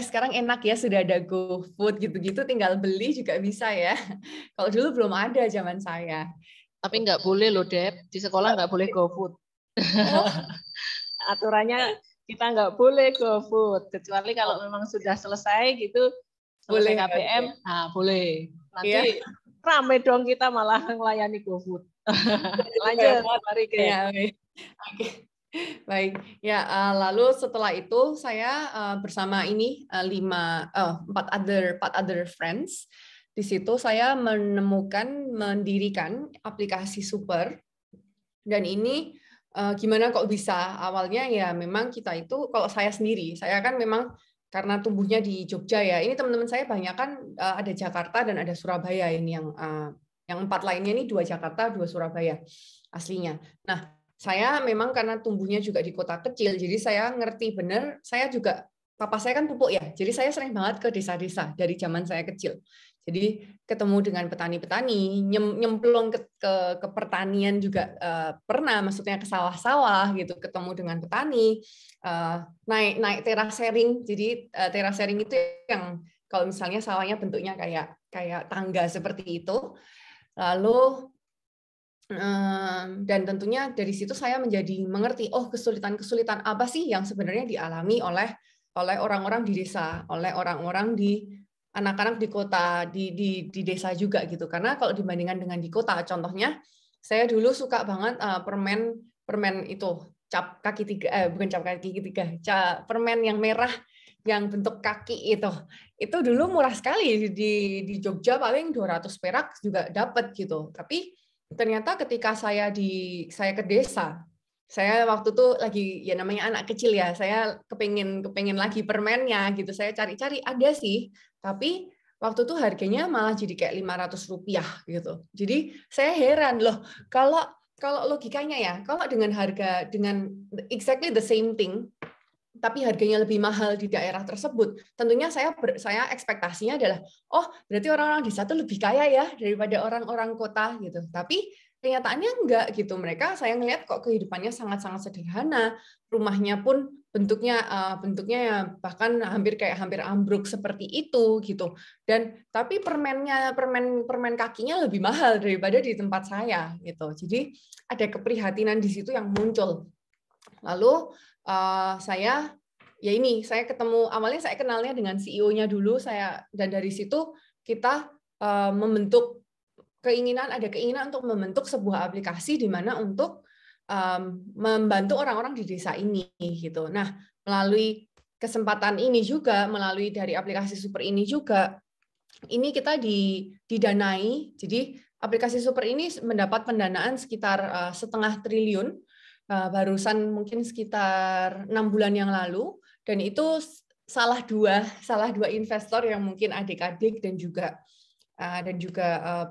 Sekarang enak ya, sudah ada GoFood gitu-gitu, tinggal beli juga bisa ya. Kalau dulu belum ada zaman saya. Tapi nggak boleh loh, Deb. Di sekolah nggak boleh GoFood. Aturannya kita nggak boleh GoFood. Kecuali kalau memang sudah selesai gitu, selesai KBM, nah boleh. Nanti rame dong kita malah melayani GoFood. Lanjut, mari kita. Baik, ya lalu setelah itu saya bersama ini 4 other friends. Di situ saya mendirikan aplikasi Super. Dan ini gimana kok bisa? Awalnya ya memang kita itu, kalau saya sendiri, saya kan memang karena tumbuhnya di Jogja ya. Ini teman-teman saya banyak kan ada Jakarta dan ada Surabaya, ini yang 4 lainnya ini 2 Jakarta, 2 Surabaya aslinya. Nah, saya memang karena tumbuhnya juga di kota kecil, jadi saya ngerti benar, saya juga, papa saya kan pupuk ya, jadi saya sering banget ke desa-desa dari zaman saya kecil. Jadi ketemu dengan petani-petani, nyemplung ke pertanian juga pernah, maksudnya ke sawah-sawah gitu, ketemu dengan petani, naik teras sharing. Jadi teras sharing itu yang kalau misalnya sawahnya bentuknya kayak tangga seperti itu. Lalu dan tentunya dari situ saya menjadi mengerti, kesulitan-kesulitan apa sih yang sebenarnya dialami oleh orang-orang di desa, oleh orang-orang di anak-anak di kota, di desa juga gitu. Karena kalau dibandingkan dengan di kota, contohnya saya dulu suka banget permen itu cap kaki tiga, bukan cap kaki tiga, permen yang merah yang bentuk kaki itu dulu murah sekali di Jogja, paling 200 perak juga dapat gitu. Tapi ternyata ketika saya ke desa, saya waktu itu lagi ya namanya anak kecil ya, saya kepengin lagi permennya gitu, saya cari-cari ada sih, tapi waktu itu harganya malah jadi kayak Rp500 gitu. Jadi saya heran loh, kalau logikanya ya, kalau dengan harga dengan exactly the same thing, tapi harganya lebih mahal di daerah tersebut, tentunya saya ekspektasinya adalah, berarti orang-orang desa itu lebih kaya ya daripada orang-orang kota gitu. Tapi kenyataannya enggak gitu. Mereka saya ngelihat kok kehidupannya sangat-sangat sederhana, rumahnya pun bentuknya bahkan hampir ambruk seperti itu gitu. Dan tapi permen kakinya lebih mahal daripada di tempat saya gitu. Jadi ada keprihatinan di situ yang muncul. Lalu saya ketemu, awalnya saya kenalnya dengan CEO-nya dulu, dan dari situ kita ada keinginan untuk membentuk sebuah aplikasi di mana untuk membantu orang-orang di desa ini gitu. Nah, melalui kesempatan ini juga, melalui dari aplikasi Super ini juga, ini kita didanai. Jadi aplikasi Super ini mendapat pendanaan sekitar 0,5 triliun. Barusan mungkin sekitar 6 bulan yang lalu, dan itu salah dua investor yang mungkin adik-adik dan juga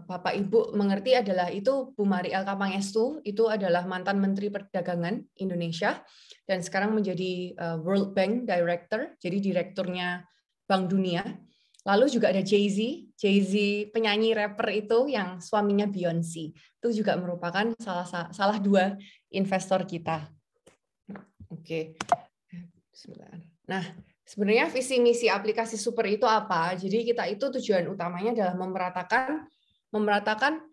Bapak Ibu mengerti adalah itu Bu Mariel Kapangestu, itu adalah mantan Menteri Perdagangan Indonesia dan sekarang menjadi World Bank Director, jadi direkturnya Bank Dunia. Lalu juga ada Jay-Z penyanyi rapper itu yang suaminya Beyonce. Itu juga merupakan salah dua investor kita. Oke. Nah, sebenarnya visi misi aplikasi Super itu apa? Jadi kita itu tujuan utamanya adalah memeratakan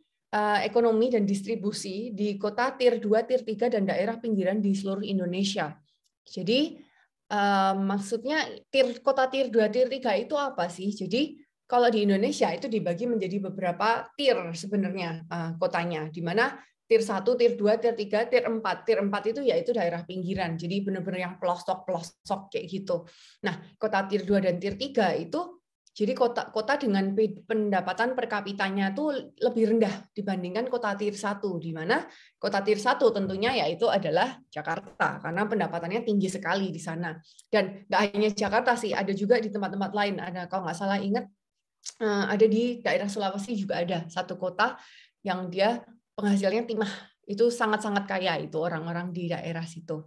ekonomi dan distribusi di kota Tier 2, Tier 3 dan daerah pinggiran di seluruh Indonesia. Jadi maksudnya kota Tier 2, Tier 3 itu apa sih? Jadi kalau di Indonesia itu dibagi menjadi beberapa tier sebenarnya kotanya, di mana Tier 1, Tier 2, Tier 3, Tier 4. Tier 4 itu yaitu daerah pinggiran. Jadi benar-benar yang pelosok-pelosok kayak gitu. Nah, kota Tier 2 dan Tier 3 itu jadi kota dengan pendapatan per kapitanya tuh lebih rendah dibandingkan kota Tier 1, di mana kota Tier 1 tentunya yaitu adalah Jakarta, karena pendapatannya tinggi sekali di sana. Dan nggak hanya Jakarta sih, ada juga di tempat-tempat lain. Ada, kalau nggak salah ingat, ada di daerah Sulawesi juga ada satu kota yang dia penghasilannya timah, itu sangat-sangat kaya itu orang-orang di daerah situ.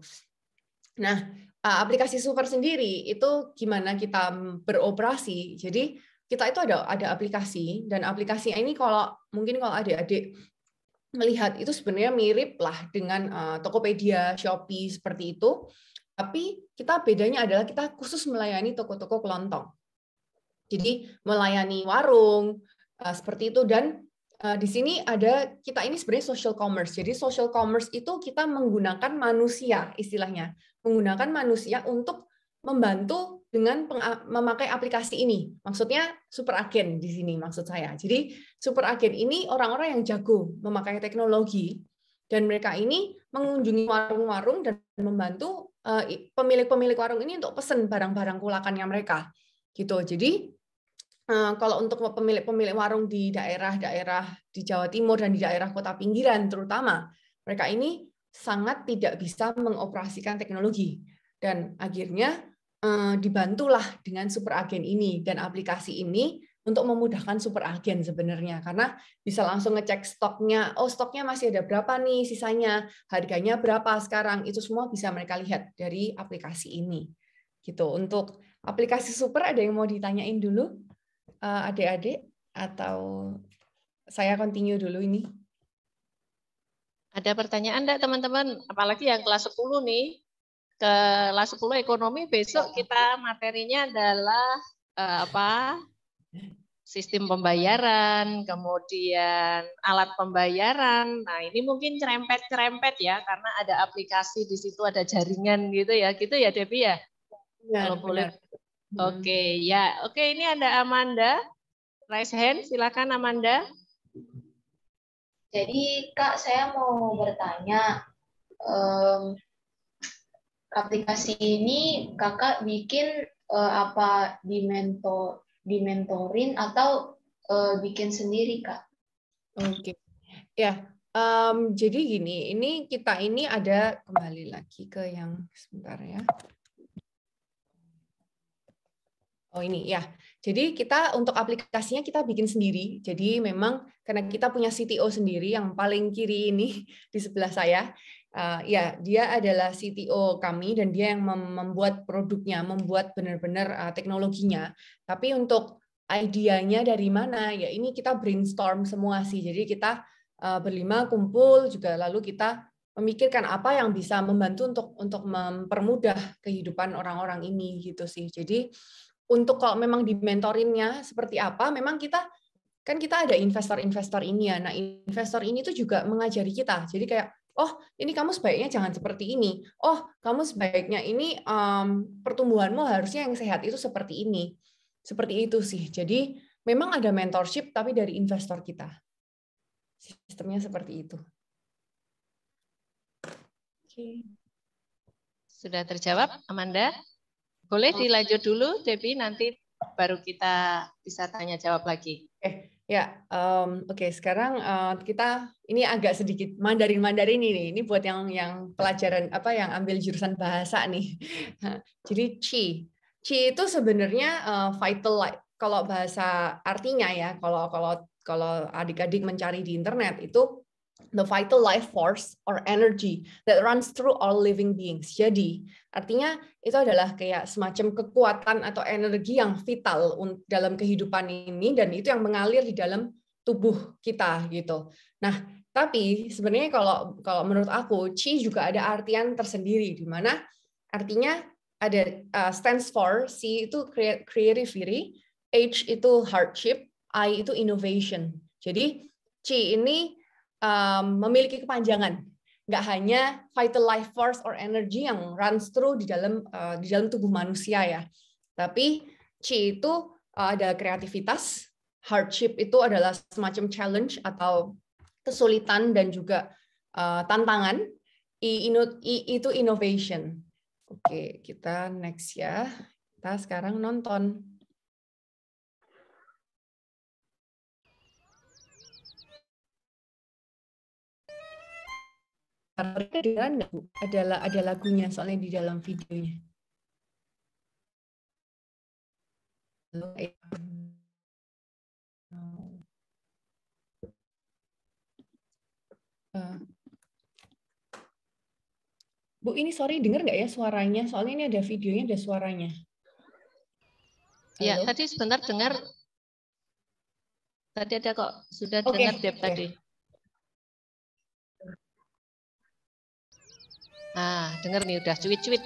Nah, aplikasi Super sendiri itu gimana kita beroperasi. Jadi kita itu ada aplikasi, dan aplikasi ini mungkin kalau adik-adik melihat itu sebenarnya mirip lah dengan Tokopedia, Shopee seperti itu. Tapi kita bedanya adalah kita khusus melayani toko-toko kelontong. Jadi melayani warung seperti itu, dan di sini kita ini sebenarnya social commerce. Jadi social commerce itu kita menggunakan manusia, istilahnya menggunakan manusia untuk membantu dengan memakai aplikasi ini. Maksudnya super agen di sini maksud saya. Jadi super agen ini orang-orang yang jago memakai teknologi, dan mereka ini mengunjungi warung-warung dan membantu pemilik-pemilik warung ini untuk pesan barang-barang kulakannya mereka. Gitu. Jadi kalau untuk pemilik-pemilik warung di daerah-daerah di Jawa Timur dan di daerah kota pinggiran terutama, mereka ini sangat tidak bisa mengoperasikan teknologi. Dan akhirnya dibantulah dengan super agen ini dan aplikasi ini untuk memudahkan super agen sebenarnya, karena bisa langsung ngecek stoknya, stoknya masih ada berapa nih sisanya, harganya berapa sekarang, itu semua bisa mereka lihat dari aplikasi ini. Gitu. Untuk aplikasi super ada yang mau ditanyain dulu? Adik-adik, atau saya continue dulu ini? Ada pertanyaan enggak teman-teman? Apalagi yang kelas 10 nih. Kelas 10 ekonomi besok kita materinya adalah sistem pembayaran, kemudian alat pembayaran. Nah, ini mungkin cerempet-cerempet ya, karena ada aplikasi di situ, ada jaringan gitu ya Debbie ya? Benar, kalau boleh. Oke, ya. Oke, ini ada Amanda. Raise hand, silakan Amanda. Jadi Kak, saya mau bertanya, aplikasi ini Kakak bikin apa dimentorin atau bikin sendiri Kak? Oke, ya. Jadi gini, kita ini ada, kembali lagi ke yang sebentar ya. Oh ini ya, jadi kita untuk aplikasinya kita bikin sendiri. Jadi memang karena kita punya CTO sendiri yang paling kiri ini di sebelah saya, ya dia adalah CTO kami dan dia yang membuat produknya, membuat benar-benar teknologinya. Tapi untuk idenya dari mana? Ya ini kita brainstorm semua sih. Jadi kita berlima kumpul juga, lalu kita memikirkan apa yang bisa membantu untuk mempermudah kehidupan orang-orang ini gitu sih. Jadi untuk kalau memang dimentorinnya seperti apa, memang kita ada investor-investor ini ya. Nah, investor ini tuh juga mengajari kita. Jadi kayak, oh ini kamu sebaiknya jangan seperti ini. Oh kamu sebaiknya ini pertumbuhanmu harusnya yang sehat itu seperti ini. Seperti itu sih. Jadi memang ada mentorship tapi dari investor kita. Sistemnya seperti itu. Oke. Sudah terjawab, Amanda? Boleh dilanjut dulu, Debbie, nanti baru kita bisa tanya jawab lagi. Ya, oke. Sekarang kita ini agak sedikit Mandarin ini. Ini buat yang pelajaran yang ambil jurusan bahasa nih. Jadi qi itu sebenarnya vital life. Kalau bahasa artinya ya, kalau adik-adik mencari di internet itu the vital life force or energy that runs through all living beings. Jadi, artinya itu adalah kayak semacam kekuatan atau energi yang vital dalam kehidupan ini, dan itu yang mengalir di dalam tubuh kita gitu. Nah, tapi sebenarnya kalau menurut aku, Qi juga ada artian tersendiri, di mana artinya ada stands for, C itu creativity, H itu hardship, I itu innovation. Jadi Qi ini memiliki kepanjangan, nggak hanya vital life force or energy yang runs through di dalam tubuh manusia ya, tapi Qi itu ada kreativitas, hardship itu adalah semacam challenge atau kesulitan dan juga tantangan, I itu innovation. Oke, kita next ya. Kita sekarang nonton. Kedengaran nggak, Bu? Ada lagunya soalnya di dalam videonya. Bu, ini sorry, dengar nggak ya suaranya? Soalnya ini ada videonya, ada suaranya. Ya, tadi sebentar dengar. Tadi ada kok, sudah dengar Deb tadi. Nah, dengar nih, udah cuit-cuit.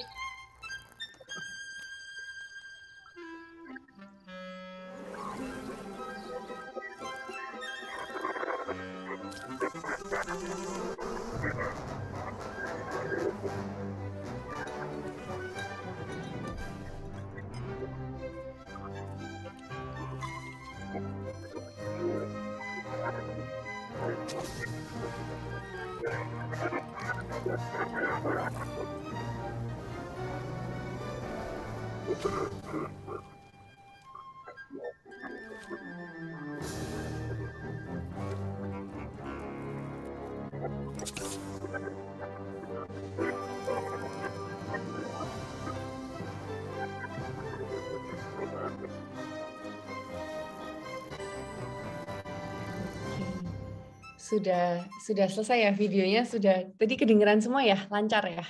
Sudah selesai ya videonya, sudah tadi kedengeran semua ya, lancar ya?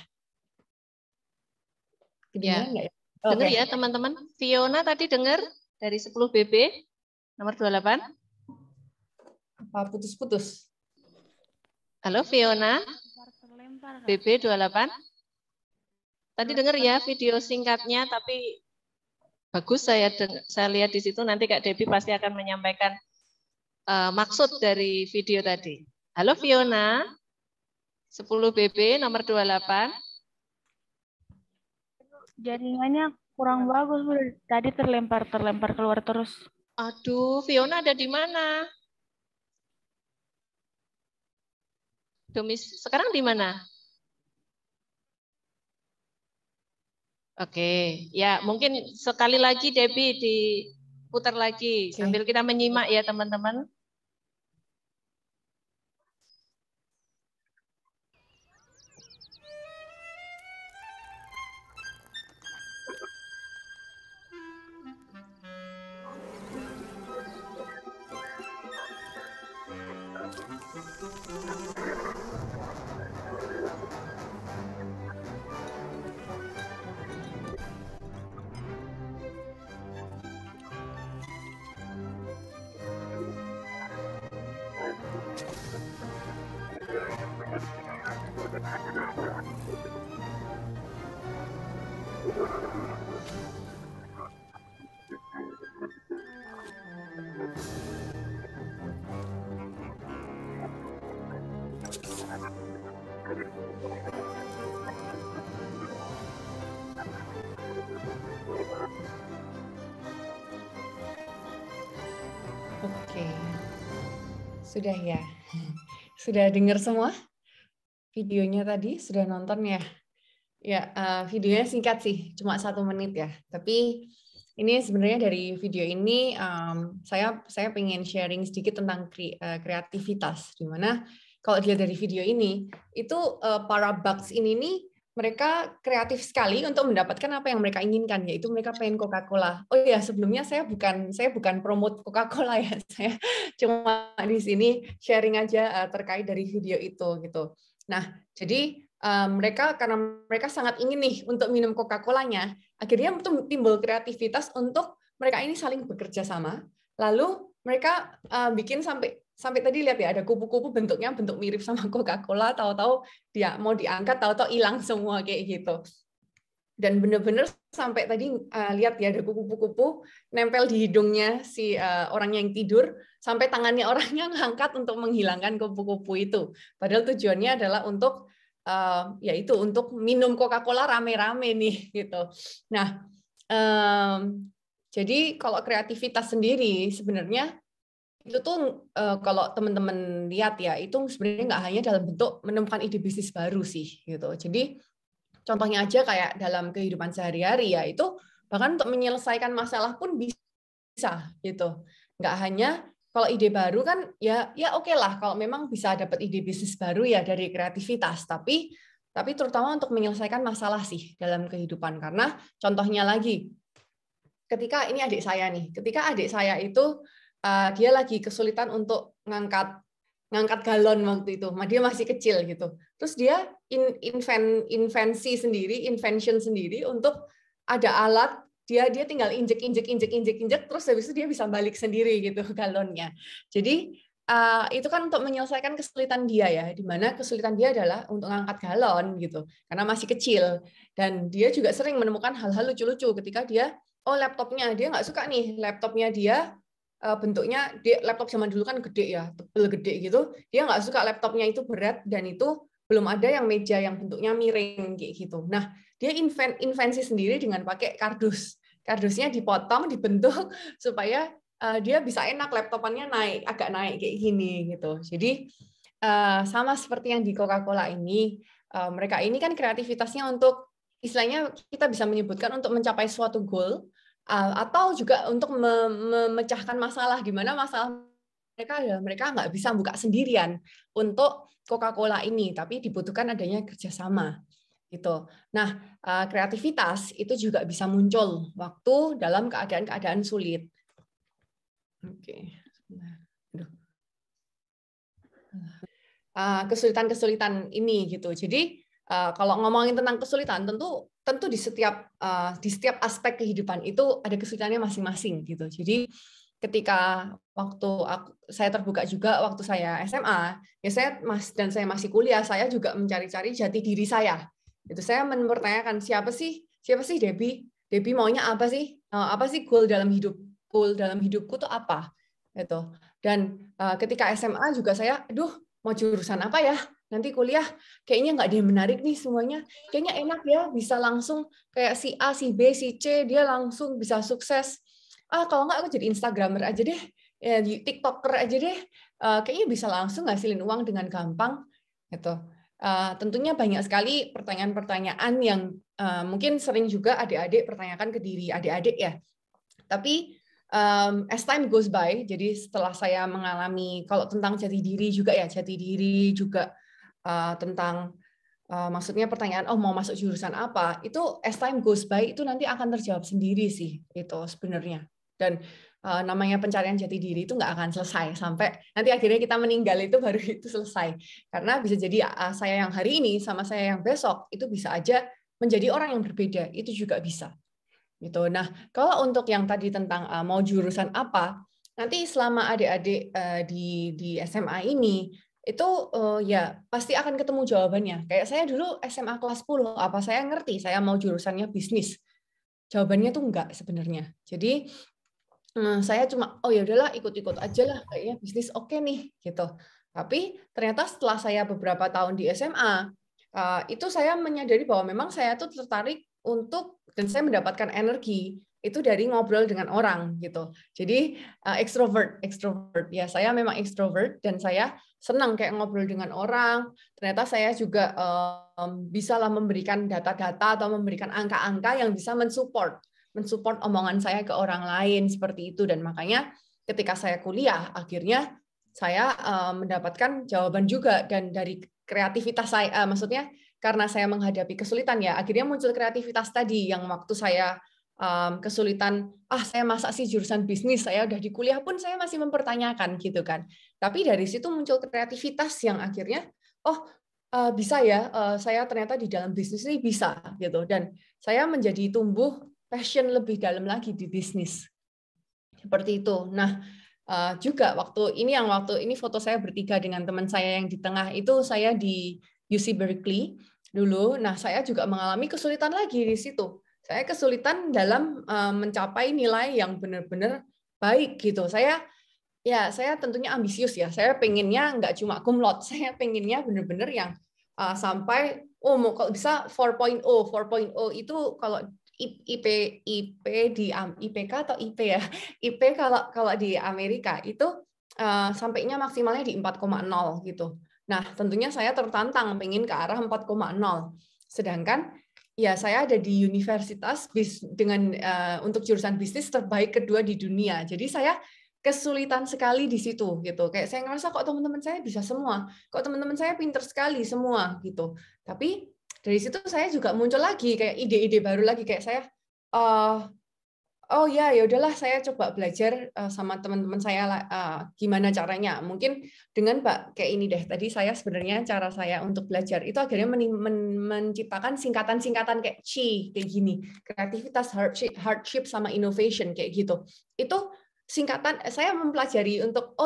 Kedengeran nggak ya? Dengar ya teman-teman. Fiona tadi dengar dari 10 BB nomor 28. Apa putus-putus? Halo Fiona. BB 28. Tadi dengar ya video singkatnya, tapi bagus saya lihat di situ. Nanti Kak Debbie pasti akan menyampaikan maksud dari video tadi. Halo Fiona, 10 BB nomor 28. Jaringannya kurang bagus, Bu. Tadi terlempar keluar terus. Aduh, Fiona ada di mana? Sekarang di mana? Oke, ya mungkin sekali lagi Debbie diputar lagi sambil kita menyimak ya teman-teman. Oke, sudah ya. Sudah dengar semua videonya tadi? Sudah nonton ya? Ya, videonya singkat sih, cuma 1 menit ya. Tapi ini sebenarnya dari video ini saya pengen sharing sedikit tentang kreativitas. Dimana kalau dilihat dari video ini, itu para bugs ini nih mereka kreatif sekali untuk mendapatkan apa yang mereka inginkan, yaitu mereka pengen Coca-Cola. Oh iya, sebelumnya saya bukan promote Coca-Cola ya, saya cuma di sini sharing aja terkait dari video itu gitu. Nah, jadi karena mereka sangat ingin nih untuk minum Coca-Colanya, akhirnya timbul kreativitas untuk mereka ini saling bekerja sama. Lalu mereka bikin sampai tadi lihat ya, ada kupu-kupu bentuknya bentuk mirip sama Coca-Cola, tahu-tahu dia mau diangkat, tahu-tahu hilang semua kayak gitu. Dan benar-benar sampai tadi lihat ya, ada kupu-kupu nempel di hidungnya si orang yang tidur, sampai tangannya orangnya ngangkat untuk menghilangkan kupu-kupu itu. Padahal tujuannya adalah untuk yaitu untuk minum Coca-Cola rame-rame nih gitu. Nah, jadi kalau kreativitas sendiri sebenarnya itu tuh kalau teman-teman lihat ya, itu sebenarnya nggak hanya dalam bentuk menemukan ide bisnis baru sih gitu. Jadi contohnya aja kayak dalam kehidupan sehari-hari ya, itu bahkan untuk menyelesaikan masalah pun bisa gitu. Nggak hanya kalau ide baru kan ya oke lah kalau memang bisa dapat ide bisnis baru ya dari kreativitas, tapi terutama untuk menyelesaikan masalah sih dalam kehidupan. Karena contohnya lagi, ketika ini adik saya nih, ketika adik saya itu dia lagi kesulitan untuk ngangkat galon waktu itu, dia masih kecil gitu. Terus dia invention sendiri untuk ada alat, dia tinggal injek, terus habis itu dia bisa balik sendiri gitu galonnya. Jadi itu kan untuk menyelesaikan kesulitan dia ya, di mana kesulitan dia adalah untuk ngangkat galon gitu, karena masih kecil. Dan dia juga sering menemukan hal-hal lucu-lucu ketika dia laptopnya dia nggak suka nih, laptopnya dia bentuknya laptop zaman dulu kan gede ya, tebel gede gitu. Dia nggak suka laptopnya itu berat dan itu belum ada yang meja yang bentuknya miring kayak gitu. Nah, dia invensi sendiri dengan pakai kardus. Kardusnya dipotong, dibentuk supaya dia bisa enak laptopannya agak naik kayak gini gitu. Jadi sama seperti yang di Coca-Cola ini, mereka ini kan kreativitasnya untuk istilahnya kita bisa menyebutkan untuk mencapai suatu goal, atau juga untuk memecahkan masalah, di mana masalah mereka nggak bisa buka sendirian untuk Coca-Cola ini, tapi dibutuhkan adanya kerjasama gitu. Nah, kreativitas itu juga bisa muncul waktu dalam keadaan-keadaan sulit. Oke. Kesulitan-kesulitan ini gitu. Jadi kalau ngomongin tentang kesulitan, tentu di setiap aspek kehidupan itu ada kesulitannya masing-masing gitu. Jadi ketika saya terbuka juga waktu saya SMA, ya saya masih kuliah, saya juga mencari-cari jati diri saya. Itu saya mempertanyakan siapa sih Debbie? Debbie maunya apa sih? Apa sih goal dalam hidupku tuh apa? Gitu. Dan ketika SMA juga saya, mau jurusan apa ya? Nanti kuliah kayaknya nggak ada yang menarik nih semuanya. Kayaknya enak ya bisa langsung kayak si A, si B, si C, dia langsung bisa sukses. Kalau nggak aku jadi Instagramer aja deh, ya, TikToker aja deh. Kayaknya bisa langsung ngasilin uang dengan gampang. Gitu. Tentunya banyak sekali pertanyaan-pertanyaan yang mungkin sering juga adik-adik pertanyakan ke diri adik-adik ya. Tapi as time goes by, jadi setelah saya mengalami kalau tentang jati diri juga tentang maksudnya pertanyaan mau masuk jurusan apa, itu as time goes by itu nanti akan terjawab sendiri sih itu sebenarnya. Dan namanya pencarian jati diri itu nggak akan selesai sampai nanti akhirnya kita meninggal, itu baru itu selesai. Karena bisa jadi saya yang hari ini sama saya yang besok itu bisa aja menjadi orang yang berbeda, itu juga bisa. Gitu. Nah, kalau untuk yang tadi tentang mau jurusan apa, nanti selama adik-adik di SMA ini itu ya pasti akan ketemu jawabannya. Kayak saya dulu SMA kelas 10, apa saya ngerti saya mau jurusannya bisnis? Jawabannya tuh enggak sebenarnya. Jadi saya cuma ya udahlah ikut-ikut aja lah, kayaknya bisnis oke nih gitu. Tapi ternyata setelah saya beberapa tahun di SMA, itu saya menyadari bahwa memang saya tuh tertarik dan saya mendapatkan energi itu dari ngobrol dengan orang gitu. Jadi extrovert ya, saya memang extrovert dan saya senang kayak ngobrol dengan orang. Ternyata saya juga bisa lah memberikan data-data atau memberikan angka-angka yang bisa mensupport omongan saya ke orang lain seperti itu. Dan makanya ketika saya kuliah akhirnya saya mendapatkan jawaban juga, dan dari kreativitas saya, maksudnya karena saya menghadapi kesulitan ya, akhirnya muncul kreativitas tadi yang waktu saya kesulitan, saya masa sih jurusan bisnis, saya udah di kuliah pun saya masih mempertanyakan gitu kan. Tapi dari situ muncul kreativitas yang akhirnya, bisa ya, saya ternyata di dalam bisnis ini bisa gitu, dan saya menjadi tumbuh passion lebih dalam lagi di bisnis. Seperti itu. Nah, juga waktu ini foto saya bertiga dengan teman saya yang di tengah itu saya di UC Berkeley dulu. Nah, saya juga mengalami kesulitan lagi di situ. Saya kesulitan dalam mencapai nilai yang benar-benar baik gitu. Saya tentunya ambisius ya. Saya pengennya nggak cuma cum laude, saya pengennya benar-benar yang sampai mau kalau bisa 4.0. 4.0 itu kalau IP di IPK atau IP ya. IP kalau di Amerika itu sampainya maksimalnya di 4.0 gitu. Nah, tentunya saya tertantang pengen ke arah 4.0. Sedangkan ya saya ada di universitas dengan untuk jurusan bisnis terbaik kedua di dunia. Jadi saya kesulitan sekali di situ gitu. Kayak saya ngerasa kok teman-teman saya bisa semua, kok teman-teman saya pinter sekali semua gitu. Tapi dari situ saya juga muncul lagi kayak ide-ide baru lagi, kayak saya ya udahlah saya coba belajar sama teman-teman saya gimana caranya. Mungkin dengan kayak ini deh, tadi saya sebenarnya cara saya untuk belajar itu akhirnya menciptakan singkatan-singkatan kayak CHI kayak gini, kreativitas, hardship sama innovation kayak gitu. Itu singkatan saya mempelajari untuk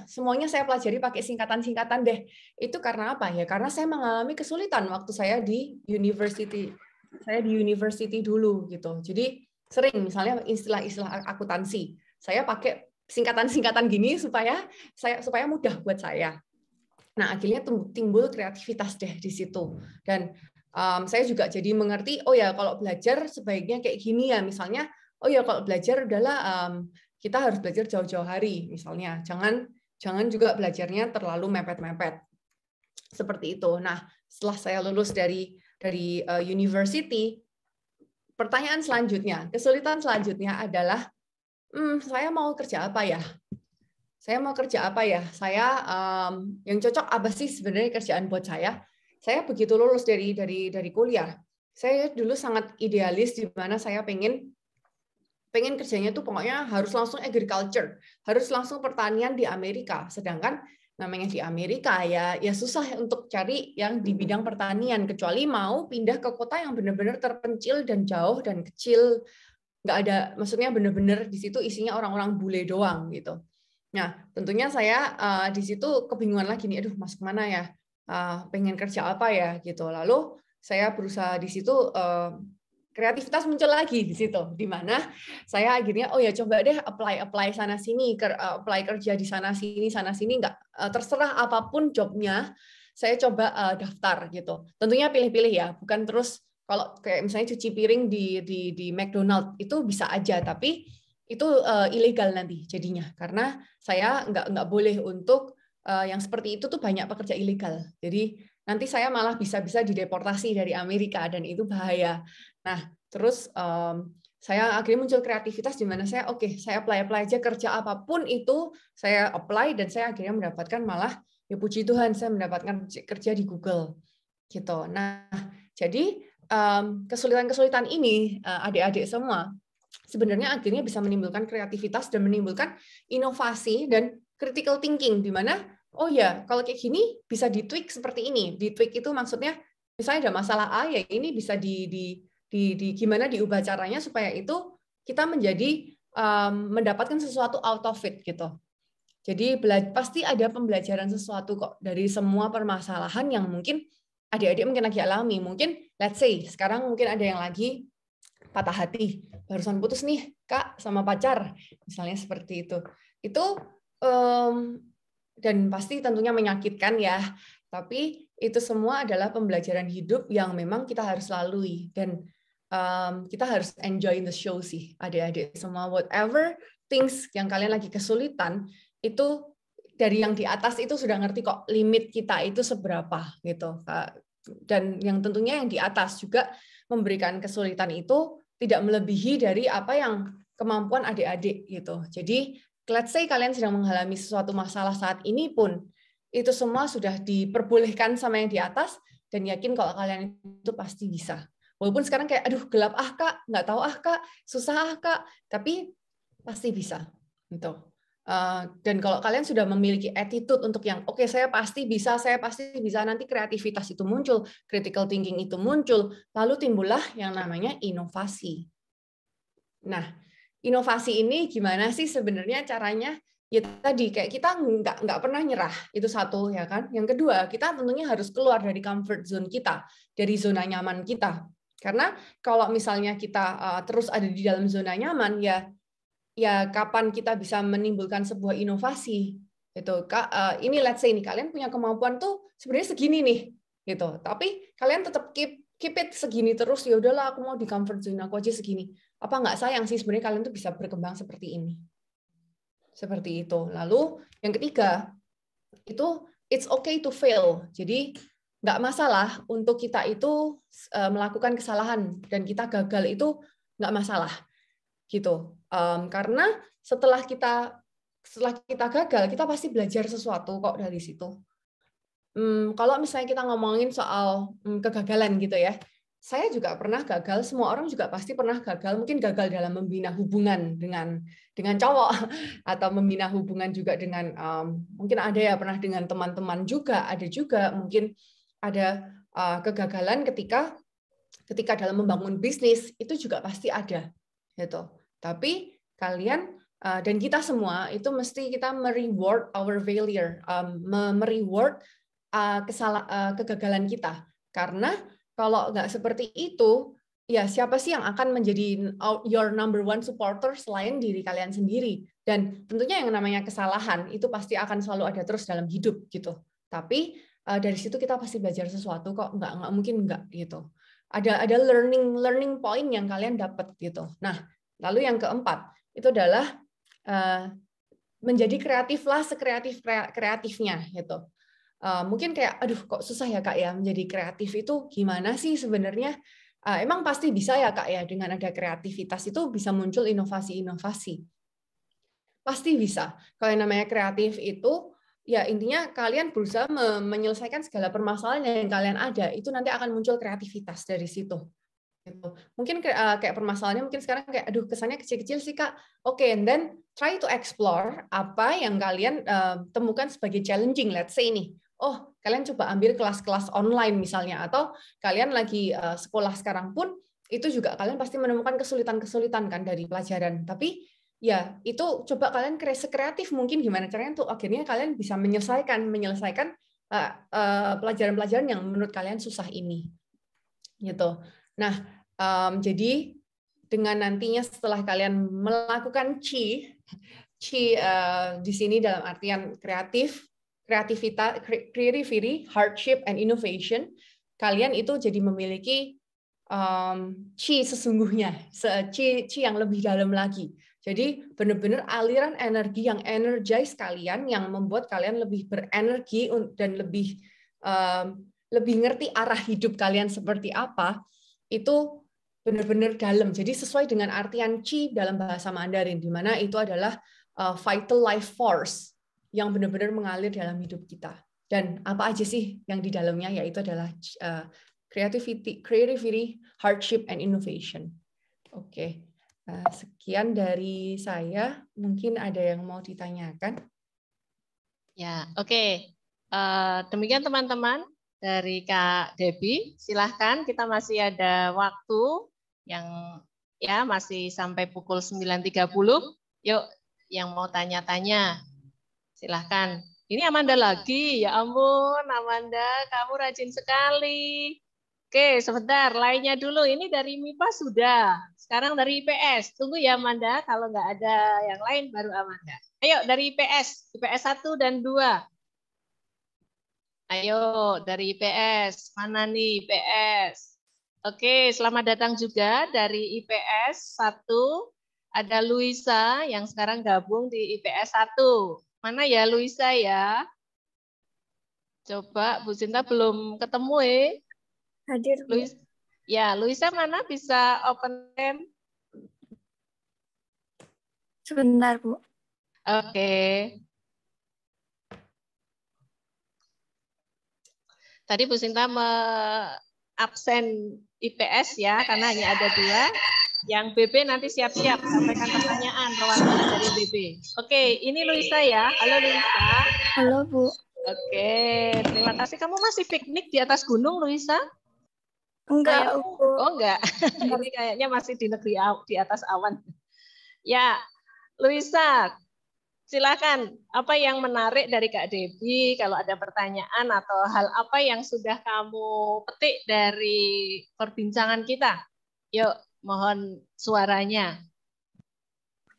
semuanya saya pelajari pakai singkatan-singkatan deh. Itu karena apa ya? Karena saya mengalami kesulitan waktu saya di university. Saya di university dulu gitu. Jadi sering misalnya istilah-istilah akuntansi, saya pakai singkatan-singkatan gini supaya mudah buat saya. Nah, akhirnya timbul kreativitas deh di situ. Dan saya juga jadi mengerti, kalau belajar sebaiknya kayak gini ya. Misalnya, kalau belajar udahlah kita harus belajar jauh-jauh hari misalnya. Jangan juga belajarnya terlalu mepet-mepet. Seperti itu. Nah, setelah saya lulus dari university, pertanyaan selanjutnya, kesulitan selanjutnya adalah, saya mau kerja apa ya? Saya mau kerja apa ya? Saya yang cocok apa sih sebenarnya kerjaan buat saya? Saya begitu lulus dari kuliah, saya dulu sangat idealis di mana saya pengen kerjanya tuh pokoknya harus langsung agriculture, harus langsung pertanian di Amerika. Sedangkan namanya di Amerika ya susah untuk cari yang di bidang pertanian, kecuali mau pindah ke kota yang benar-benar terpencil dan jauh dan kecil, nggak ada, maksudnya benar-benar di situ isinya orang-orang bule doang gitu. Nah, tentunya saya di situ kebingungan lagi nih, aduh masuk mana ya, pengen kerja apa ya gitu. Lalu saya berusaha di situ, kreativitas muncul lagi di situ, di mana saya akhirnya coba deh apply sana sini, apply kerja di sana sini nggak terserah apapun jobnya, saya coba daftar gitu. Tentunya pilih-pilih ya, bukan terus kalau kayak misalnya cuci piring di McDonald itu bisa aja, tapi itu ilegal nanti jadinya, karena saya nggak boleh untuk yang seperti itu tuh banyak pekerja ilegal. Jadi nanti saya malah bisa dideportasi dari Amerika dan itu bahaya. Nah, terus saya akhirnya muncul kreativitas di mana saya apply aja kerja apapun itu saya apply, dan saya akhirnya mendapatkan, malah ya puji Tuhan saya mendapatkan kerja di Google gitu. Nah, jadi kesulitan-kesulitan ini adik-adik semua sebenarnya akhirnya bisa menimbulkan kreativitas dan menimbulkan inovasi dan critical thinking, di mana kalau kayak gini bisa ditweak seperti ini. Ditweak itu maksudnya misalnya ada masalah A ya ini bisa gimana diubah caranya supaya itu kita menjadi mendapatkan sesuatu out of it gitu. Jadi pasti ada pembelajaran sesuatu kok dari semua permasalahan yang mungkin adik-adik mungkin lagi alami. Mungkin let's say sekarang mungkin ada yang lagi patah hati, barusan putus nih Kak sama pacar, misalnya seperti itu. Itu dan pasti tentunya menyakitkan ya, tapi itu semua adalah pembelajaran hidup yang memang kita harus lalui, dan kita harus enjoy the show sih adik-adik semua. Whatever things yang kalian lagi kesulitan, itu dari yang di atas itu sudah ngerti kok limit kita itu seberapa gitu. Dan yang tentunya yang di atas juga memberikan kesulitan itu tidak melebihi dari apa yang kemampuan adik-adik gitu. Jadi let's say kalian sedang mengalami sesuatu masalah saat ini pun, itu semua sudah diperbolehkan sama yang di atas, dan yakin kalau kalian itu pasti bisa. Walaupun sekarang kayak, aduh gelap Kak, nggak tahu Kak, susah Kak, tapi pasti bisa. Gitu. Dan kalau kalian sudah memiliki attitude untuk yang, oke, saya pasti bisa, nanti kreativitas itu muncul, critical thinking itu muncul, lalu timbullah yang namanya inovasi. Nah, inovasi ini gimana sih sebenarnya caranya? Ya tadi kayak kita nggak pernah nyerah, itu satu ya kan. Yang kedua, kita tentunya harus keluar dari comfort zone kita, dari zona nyaman kita. Karena kalau misalnya kita terus ada di dalam zona nyaman, ya kapan kita bisa menimbulkan sebuah inovasi? Gitu. Ini let's say nih kalian punya kemampuan tuh sebenarnya segini nih, gitu. Tapi kalian tetap keep it segini terus, ya udahlah aku mau di comfort zone aku aja segini. Apa nggak sayang sih sebenarnya kalian tuh bisa berkembang seperti ini? Seperti itu. Lalu yang ketiga, itu it's okay to fail. Jadi nggak masalah untuk kita itu melakukan kesalahan dan kita gagal itu nggak masalah. Gitu. Karena setelah kita gagal, kita pasti belajar sesuatu kok dari situ. Kalau misalnya kita ngomongin soal kegagalan gitu ya, saya juga pernah gagal, semua orang juga pasti pernah gagal, mungkin gagal dalam membina hubungan dengan cowok, atau membina hubungan juga dengan, mungkin ada ya pernah dengan teman-teman juga, ada juga mungkin ada kegagalan ketika dalam membangun bisnis, itu juga pasti ada. Gitu. Tapi kalian dan kita semua itu mesti kita mereward our failure, mereward kegagalan kita. Karena kalau nggak seperti itu, ya siapa sih yang akan menjadi your number one supporter selain diri kalian sendiri? Dan tentunya yang namanya kesalahan itu pasti akan selalu ada terus dalam hidup gitu. Tapi dari situ kita pasti belajar sesuatu kok, nggak mungkin nggak gitu. Ada learning point yang kalian dapat gitu. Nah, lalu yang keempat itu adalah menjadi kreatiflah sekreatif-kreatifnya gitu. Mungkin kayak, aduh kok susah ya Kak ya menjadi kreatif itu gimana sih sebenarnya? Emang pasti bisa ya Kak ya, dengan ada kreativitas itu bisa muncul inovasi-inovasi. Pasti bisa. Kalau yang namanya kreatif itu, ya intinya kalian berusaha menyelesaikan segala permasalahan yang kalian ada, itu nanti akan muncul kreativitas dari situ. Gitu. Mungkin kayak permasalahannya mungkin sekarang kayak aduh kesannya kecil-kecil sih Kak. Oke, and then try to explore apa yang kalian temukan sebagai challenging. Let's say nih, oh kalian coba ambil kelas-kelas online misalnya, atau kalian lagi sekolah sekarang pun itu juga kalian pasti menemukan kesulitan-kesulitan kan dari pelajaran. Tapi ya itu coba kalian sekreatif mungkin gimana caranya untuk akhirnya kalian bisa menyelesaikan pelajaran-pelajaran yang menurut kalian susah ini. Gitu. Nah, jadi dengan nantinya setelah kalian melakukan chi di sini dalam artian kreativitas, creativity, hardship, and innovation, kalian itu jadi memiliki chi sesungguhnya, chi yang lebih dalam lagi. Jadi benar-benar aliran energi yang energize kalian, yang membuat kalian lebih berenergi dan lebih ngerti arah hidup kalian seperti apa, itu benar-benar dalam. Jadi sesuai dengan artian Qi dalam bahasa Mandarin, di mana itu adalah vital life force yang benar-benar mengalir dalam hidup kita. Dan apa aja sih yang di dalamnya, yaitu adalah creativity, hardship, and innovation. Oke, sekian dari saya. Mungkin ada yang mau ditanyakan? Ya, oke. Demikian teman-teman. Dari Kak Debbie, silahkan, kita masih ada waktu yang ya masih sampai pukul 9.30. Yuk, yang mau tanya-tanya, silahkan. Ini Amanda lagi, ya ampun Amanda, kamu rajin sekali. Oke, sebentar, lainnya dulu. Ini dari MIPA sudah, sekarang dari IPS. Tunggu ya Amanda, kalau nggak ada yang lain baru Amanda. Ayo dari IPS 1 dan 2. Ayo dari IPS, mana nih IPS? Oke, selamat datang juga dari IPS 1. Ada Luisa yang sekarang gabung di IPS 1. Mana ya Luisa ya? Coba Bu Sinta belum ketemu Hadir, Bu. Luisa mana bisa open cam? Sebentar, Bu. Oke. Tadi Bu Sinta absen IPS ya, karena hanya ada 2. Yang BB nanti siap-siap sampaikan pertanyaan perwakilan dari BB. Oke, ini Luisa ya. Halo Luisa. Halo, Bu. Oke, terima kasih. Kamu masih piknik di atas gunung, Luisa? Enggak, Bu. Oh enggak. Ini kayaknya masih di negeri di atas awan. Ya, Luisa, silakan. Apa yang menarik dari Kak Debbie? Kalau ada pertanyaan atau hal apa yang sudah kamu petik dari perbincangan kita? Yuk, mohon suaranya.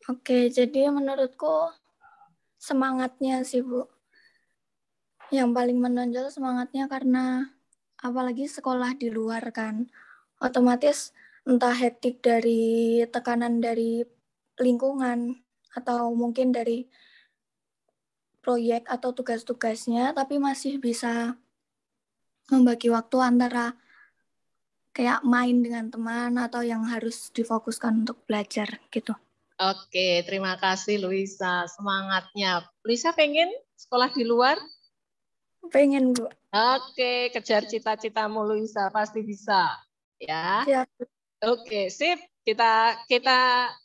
Oke, jadi menurutku semangatnya sih, Bu. Yang paling menonjol semangatnya karena apalagi sekolah di luar kan. Otomatis entah hektik dari tekanan dari lingkungan atau mungkin dari proyek atau tugas-tugasnya, tapi masih bisa membagi waktu antara kayak main dengan teman atau yang harus difokuskan untuk belajar gitu. Oke, terima kasih Luisa. Semangatnya. Luisa pengen sekolah di luar? Pengen, Bu. Oke, kejar cita-citamu Luisa, pasti bisa. Ya. Siap. Oke, sip. Kita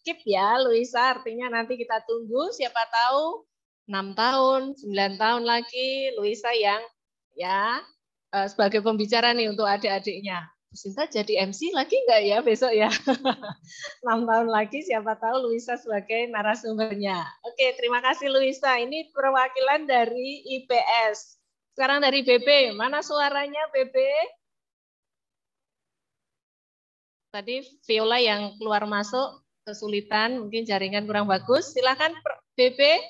keep ya Luisa, artinya nanti kita tunggu siapa tahu 6 tahun, 9 tahun lagi Luisa yang ya sebagai pembicara nih untuk adik-adiknya. Bu Sinta jadi MC lagi enggak ya besok ya? 6 tahun lagi siapa tahu Luisa sebagai narasumbernya. Oke, terima kasih Luisa. Ini perwakilan dari IPS. Sekarang dari BB. Mana suaranya BB? Tadi Viola yang keluar masuk kesulitan, mungkin jaringan kurang bagus. Silakan BB.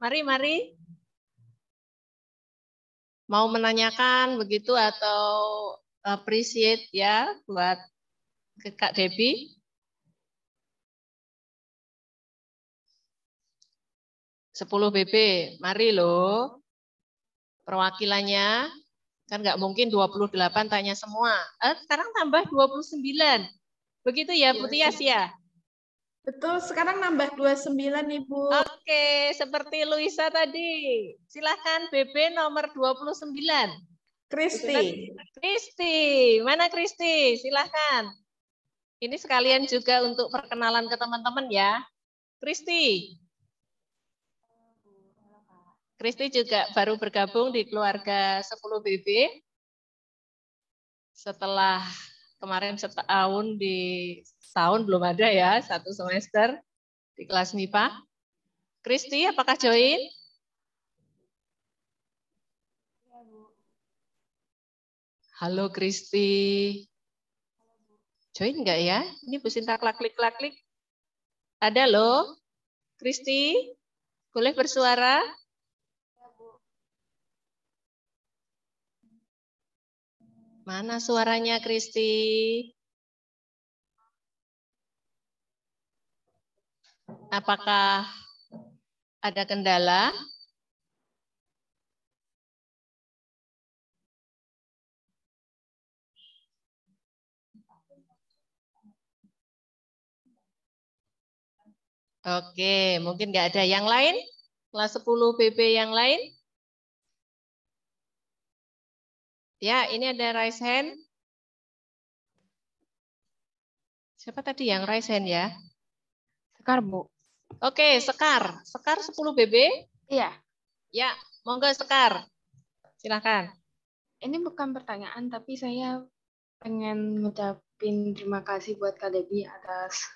Mari. Mau menanyakan begitu atau appreciate ya buat Kak Debbie. 10 BB, mari loh. Perwakilannya kan nggak mungkin 28 tanya semua. Sekarang tambah 29. Begitu ya Bu Tias ya? Betul, sekarang nambah 29 Ibu. Oke, seperti Luisa tadi. Silahkan BB nomor 29. Kristi, mana Kristi? Silahkan. Ini sekalian juga untuk perkenalan ke teman-teman ya. Kristi juga baru bergabung di keluarga 10 BB. Setelah kemarin setahun belum ada ya, 1 semester di kelas MIPA. Kristi, apakah join? Halo Kristi. Join enggak ya? Ini Bu Sinta klik. Ada loh. Kristi, boleh bersuara? Mana suaranya Kristi? Apakah ada kendala? Oke, mungkin nggak ada yang lain? Kelas 10 BB yang lain? Ya, ini ada raise hand. Siapa tadi yang raise hand ya? Sekar, Bu. Oke, Sekar. Sekar 10 BB? Iya. Ya, monggo Sekar. Silakan. Ini bukan pertanyaan, tapi saya pengen ngucapin terima kasih buat Kak Debbie atas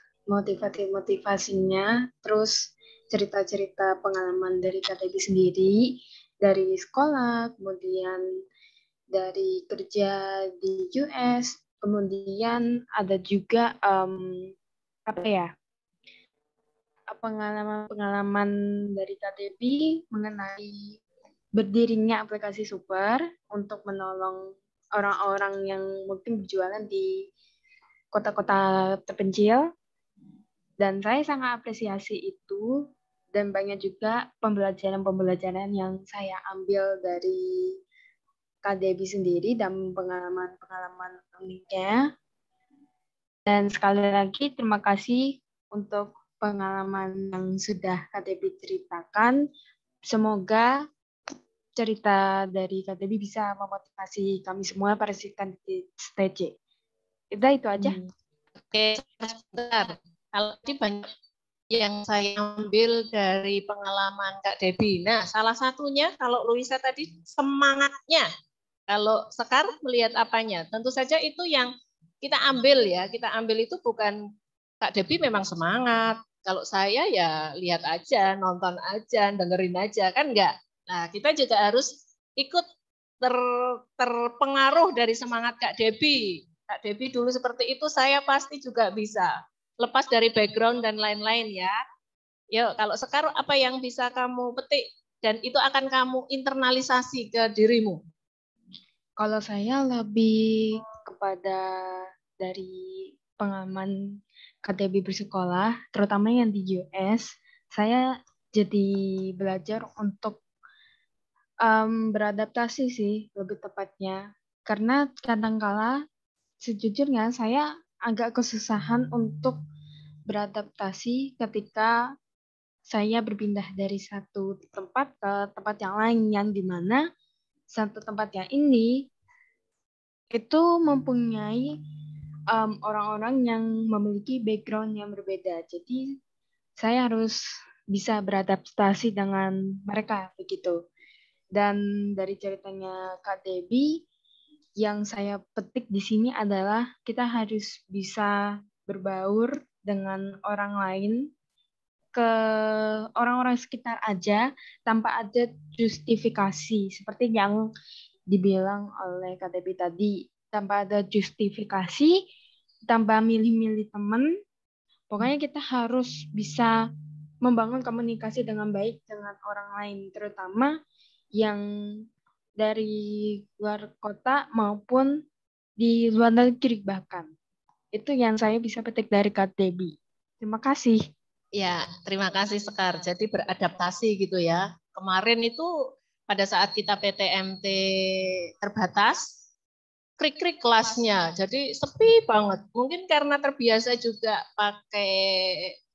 motivasinya, terus cerita-cerita pengalaman dari Kak Debbie sendiri, dari sekolah, kemudian dari kerja di US, kemudian ada juga pengalaman dari Kak Debbie mengenai berdirinya aplikasi Super untuk menolong orang-orang yang mungkin berjualan di kota-kota terpencil. Dan saya sangat apresiasi itu, dan banyak juga pembelajaran yang saya ambil dari Kak Debbie sendiri dan pengalaman uniknya. Dan sekali lagi terima kasih untuk pengalaman yang sudah Kak Debbie ceritakan. Semoga cerita dari Kak Debbie bisa memotivasi kami semua para kandidat STJ. Itu aja. Oke, sebentar. Kalau tadi banyak yang saya ambil dari pengalaman Kak Debbie. Nah, salah satunya kalau Luisa tadi semangatnya. Kalau Sekar melihat apanya? Tentu saja itu yang kita ambil ya. Kita ambil itu bukan Kak Debbie memang semangat. Kalau saya ya lihat aja, nonton aja, dengerin aja. Kan enggak? Nah, kita juga harus ikut terpengaruh dari semangat Kak Debbie. Kak Debbie dulu seperti itu, saya pasti juga bisa. Lepas dari background dan lain-lain ya. Yuk, kalau Sekar apa yang bisa kamu petik dan itu akan kamu internalisasi ke dirimu? Kalau saya lebih kepada dari pengalaman Kak Debbie bersekolah, terutama yang di US, saya jadi belajar untuk beradaptasi sih lebih tepatnya. Karena kadangkala sejujurnya saya agak kesusahan untuk beradaptasi ketika saya berpindah dari satu tempat ke tempat yang lain, yang dimana satu tempat yang ini itu mempunyai orang-orang yang memiliki background yang berbeda. Jadi saya harus bisa beradaptasi dengan mereka begitu. Dan dari ceritanya Kak Debbie, yang saya petik di sini adalah kita harus bisa berbaur dengan orang lain, ke orang-orang sekitar aja tanpa ada justifikasi seperti yang dibilang oleh Kak Debbie tadi, tanpa ada justifikasi, tanpa milih-milih teman. Pokoknya kita harus bisa membangun komunikasi dengan baik dengan orang lain, terutama yang dari luar kota maupun di luar negeri bahkan. Itu yang saya bisa petik dari Kak Debbie. Terima kasih. Ya, terima kasih Sekar. Jadi beradaptasi gitu ya. Kemarin itu pada saat kita PTMT terbatas, krik-krik kelasnya. Jadi sepi banget. Mungkin karena terbiasa juga pakai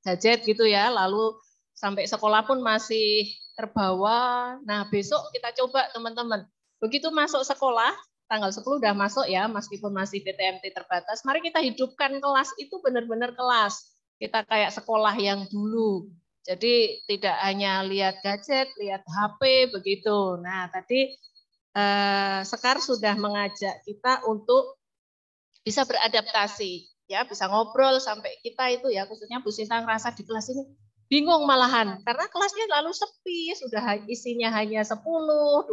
gadget gitu ya. Lalu sampai sekolah pun masih terbawa. Nah, besok kita coba teman-teman. Begitu masuk sekolah, tanggal 10 udah masuk ya, meskipun masih PTMT terbatas. Mari kita hidupkan kelas itu benar-benar kelas. Kita kayak sekolah yang dulu. Jadi tidak hanya lihat gadget, lihat HP begitu. Nah, tadi Sekar sudah mengajak kita untuk bisa beradaptasi, ya, bisa ngobrol sampai kita itu ya, khususnya Bu Sinta ngerasa di kelas ini bingung malahan karena kelasnya lalu sepi, sudah isinya hanya 10, 12,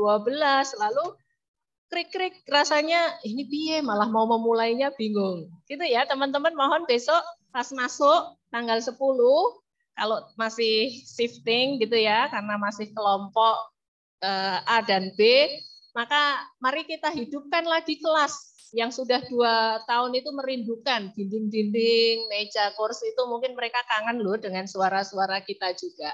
lalu krik-krik rasanya ini piye malah mau memulainya bingung. Gitu ya, teman-teman, mohon besok pas masuk tanggal 10 kalau masih shifting gitu ya, karena masih kelompok A dan B, maka mari kita hidupkan lagi kelas yang sudah 2 tahun itu merindukan dinding-dinding, meja, kursi itu mungkin mereka kangen loh dengan suara-suara kita juga.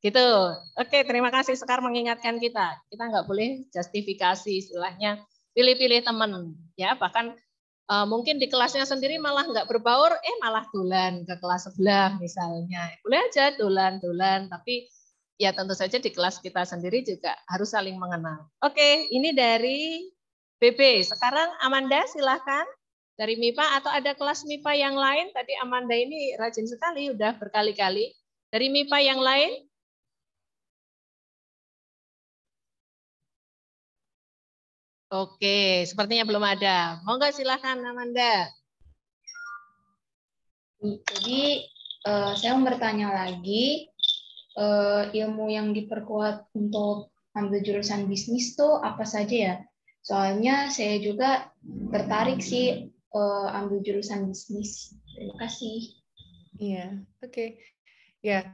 Gitu. Oke, terima kasih Sekar mengingatkan kita. Kita nggak boleh justifikasi istilahnya pilih-pilih teman ya, bahkan mungkin di kelasnya sendiri malah nggak berbaur, malah dolan ke kelas sebelah misalnya. Boleh aja dolan-dolan, tapi ya tentu saja di kelas kita sendiri juga harus saling mengenal. Oke, ini dari BB. Sekarang Amanda silahkan dari MIPA atau ada kelas MIPA yang lain. Tadi Amanda ini rajin sekali, udah berkali-kali. Dari MIPA yang lain? Oke, sepertinya belum ada. Mau nggak silahkan Amanda. Jadi saya mau bertanya lagi, ilmu yang diperkuat untuk ambil jurusan bisnis tuh apa saja ya? Soalnya saya juga tertarik sih ambil jurusan bisnis. Terima kasih. Iya, oke. Ya,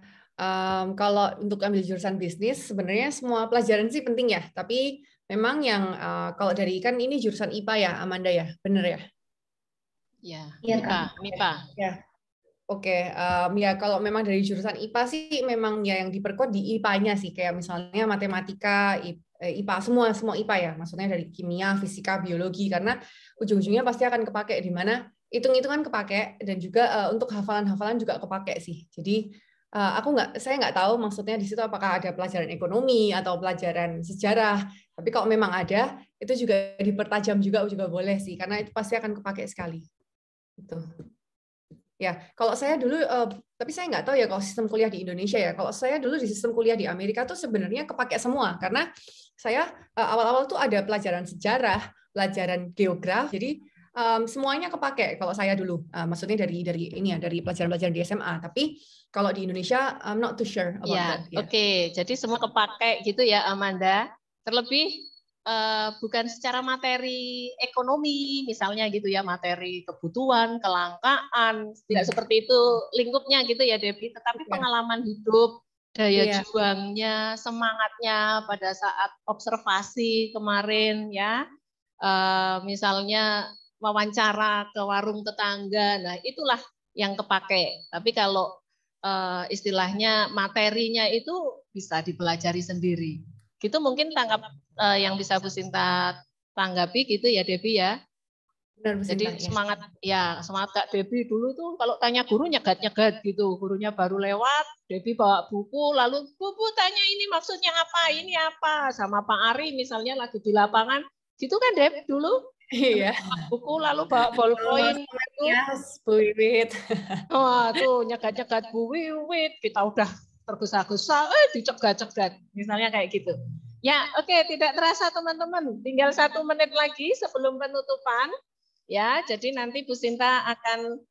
kalau untuk ambil jurusan bisnis sebenarnya semua pelajaran sih penting ya. Tapi memang yang kalau dari kan ini jurusan IPA ya, Amanda ya, bener ya? Ya, Iya, MIPA. Ya. Oke, ya kalau memang dari jurusan IPA sih memang ya yang diperkuat di IPA-nya sih, kayak misalnya matematika, IPA, semua IPA ya, maksudnya dari kimia, fisika, biologi, karena ujung-ujungnya pasti akan kepake di mana hitung-hitungan kepake dan juga untuk hafalan-hafalan juga kepake sih. Jadi Saya nggak tahu maksudnya di situ apakah ada pelajaran ekonomi atau pelajaran sejarah. Tapi kalau memang ada, itu juga dipertajam juga boleh sih, karena itu pasti akan kepake sekali. Gitu. Ya, kalau saya dulu, tapi saya nggak tahu ya kalau sistem kuliah di Indonesia ya. Kalau saya dulu di sistem kuliah di Amerika tuh sebenarnya kepake semua, karena saya awal-awal tuh ada pelajaran sejarah, pelajaran geografi, jadi semuanya kepake kalau saya dulu. Maksudnya dari pelajaran-pelajaran di SMA. Tapi kalau di Indonesia, I'm not too sure about that. Yeah. Oke. Jadi semua kepake gitu ya, Amanda. Terlebih bukan secara materi ekonomi, misalnya gitu ya, materi kebutuhan, kelangkaan, tidak seperti itu lingkupnya gitu ya, Debbie. Tetapi pengalaman hidup, daya juangnya, semangatnya pada saat observasi kemarin ya, misalnya wawancara ke warung tetangga, nah itulah yang kepake. Tapi kalau istilahnya materinya itu bisa dipelajari sendiri. Gitu mungkin tangkap yang bisa Bu Sinta tanggapi gitu ya, Debbie ya. Benar, Bu Sinta, jadi semangat Kak Debbie dulu tuh kalau tanya guru nyegat-nyegat gitu. Gurunya baru lewat, Debbie bawa buku, lalu Bu tanya ini maksudnya apa, ini apa, sama Pak Ari misalnya lagi di lapangan. Gitu kan Debbie dulu? Iya. Buku lalu bawa ballpoint gitu. Bu Wiwit. Wah, tuh nyegat-nyegat Bu Wiwit, kita udah tergesa-gesa, dicegat-cegat. Misalnya kayak gitu. Ya, oke, tidak terasa teman-teman. Tinggal 1 menit lagi sebelum penutupan. Ya, jadi nanti Bu Sinta akan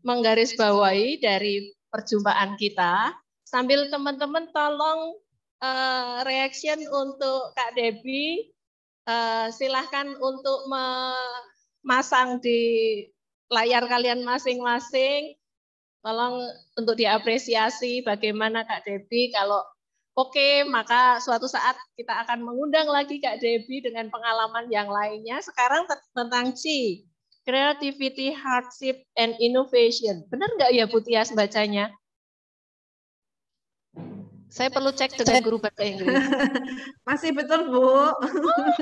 menggarisbawahi dari perjumpaan kita. Sambil teman-teman tolong reaction untuk Kak Debbie. Silahkan untuk memasang di layar kalian masing-masing. Tolong untuk diapresiasi bagaimana Kak Debbie. Kalau oke, maka suatu saat kita akan mengundang lagi Kak Debbie dengan pengalaman yang lainnya. Sekarang tentang C, Creativity, Hardship, and Innovation. Benar nggak ya Bu Tias bacanya? Saya perlu cek dengan guru bahasa Inggris. Masih betul, Bu.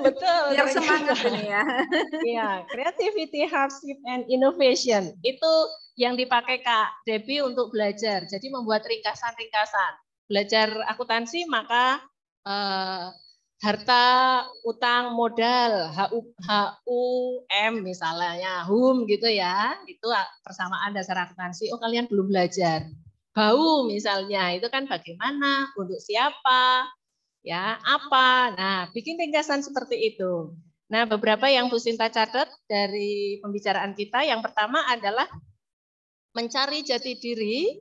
Betul. Biar semangat ini ya. Iya, Creativity, Hardship, and Innovation. Itu yang dipakai Kak Debbie untuk belajar. Jadi membuat ringkasan-ringkasan. Belajar akuntansi maka harta, utang, modal, HUM misalnya, HUM gitu ya. Itu persamaan dasar akuntansi. Oh, kalian belum belajar. Bau misalnya, itu kan bagaimana, untuk siapa, ya apa. Nah, bikin ringkasan seperti itu. Nah, beberapa yang Bu Sinta catat dari pembicaraan kita, yang pertama adalah mencari jati diri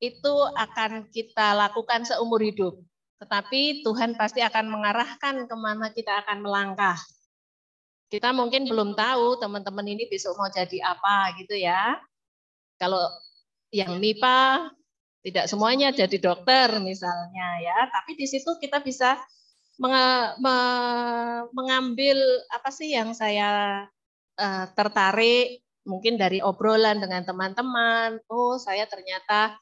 itu akan kita lakukan seumur hidup. Tetapi Tuhan pasti akan mengarahkan kemana kita akan melangkah. Kita mungkin belum tahu teman-teman ini besok mau jadi apa gitu ya. Kalau yang MIPA, tidak semuanya jadi dokter misalnya ya, tapi di situ kita bisa mengambil apa sih yang saya tertarik mungkin dari obrolan dengan teman-teman. Oh, saya ternyata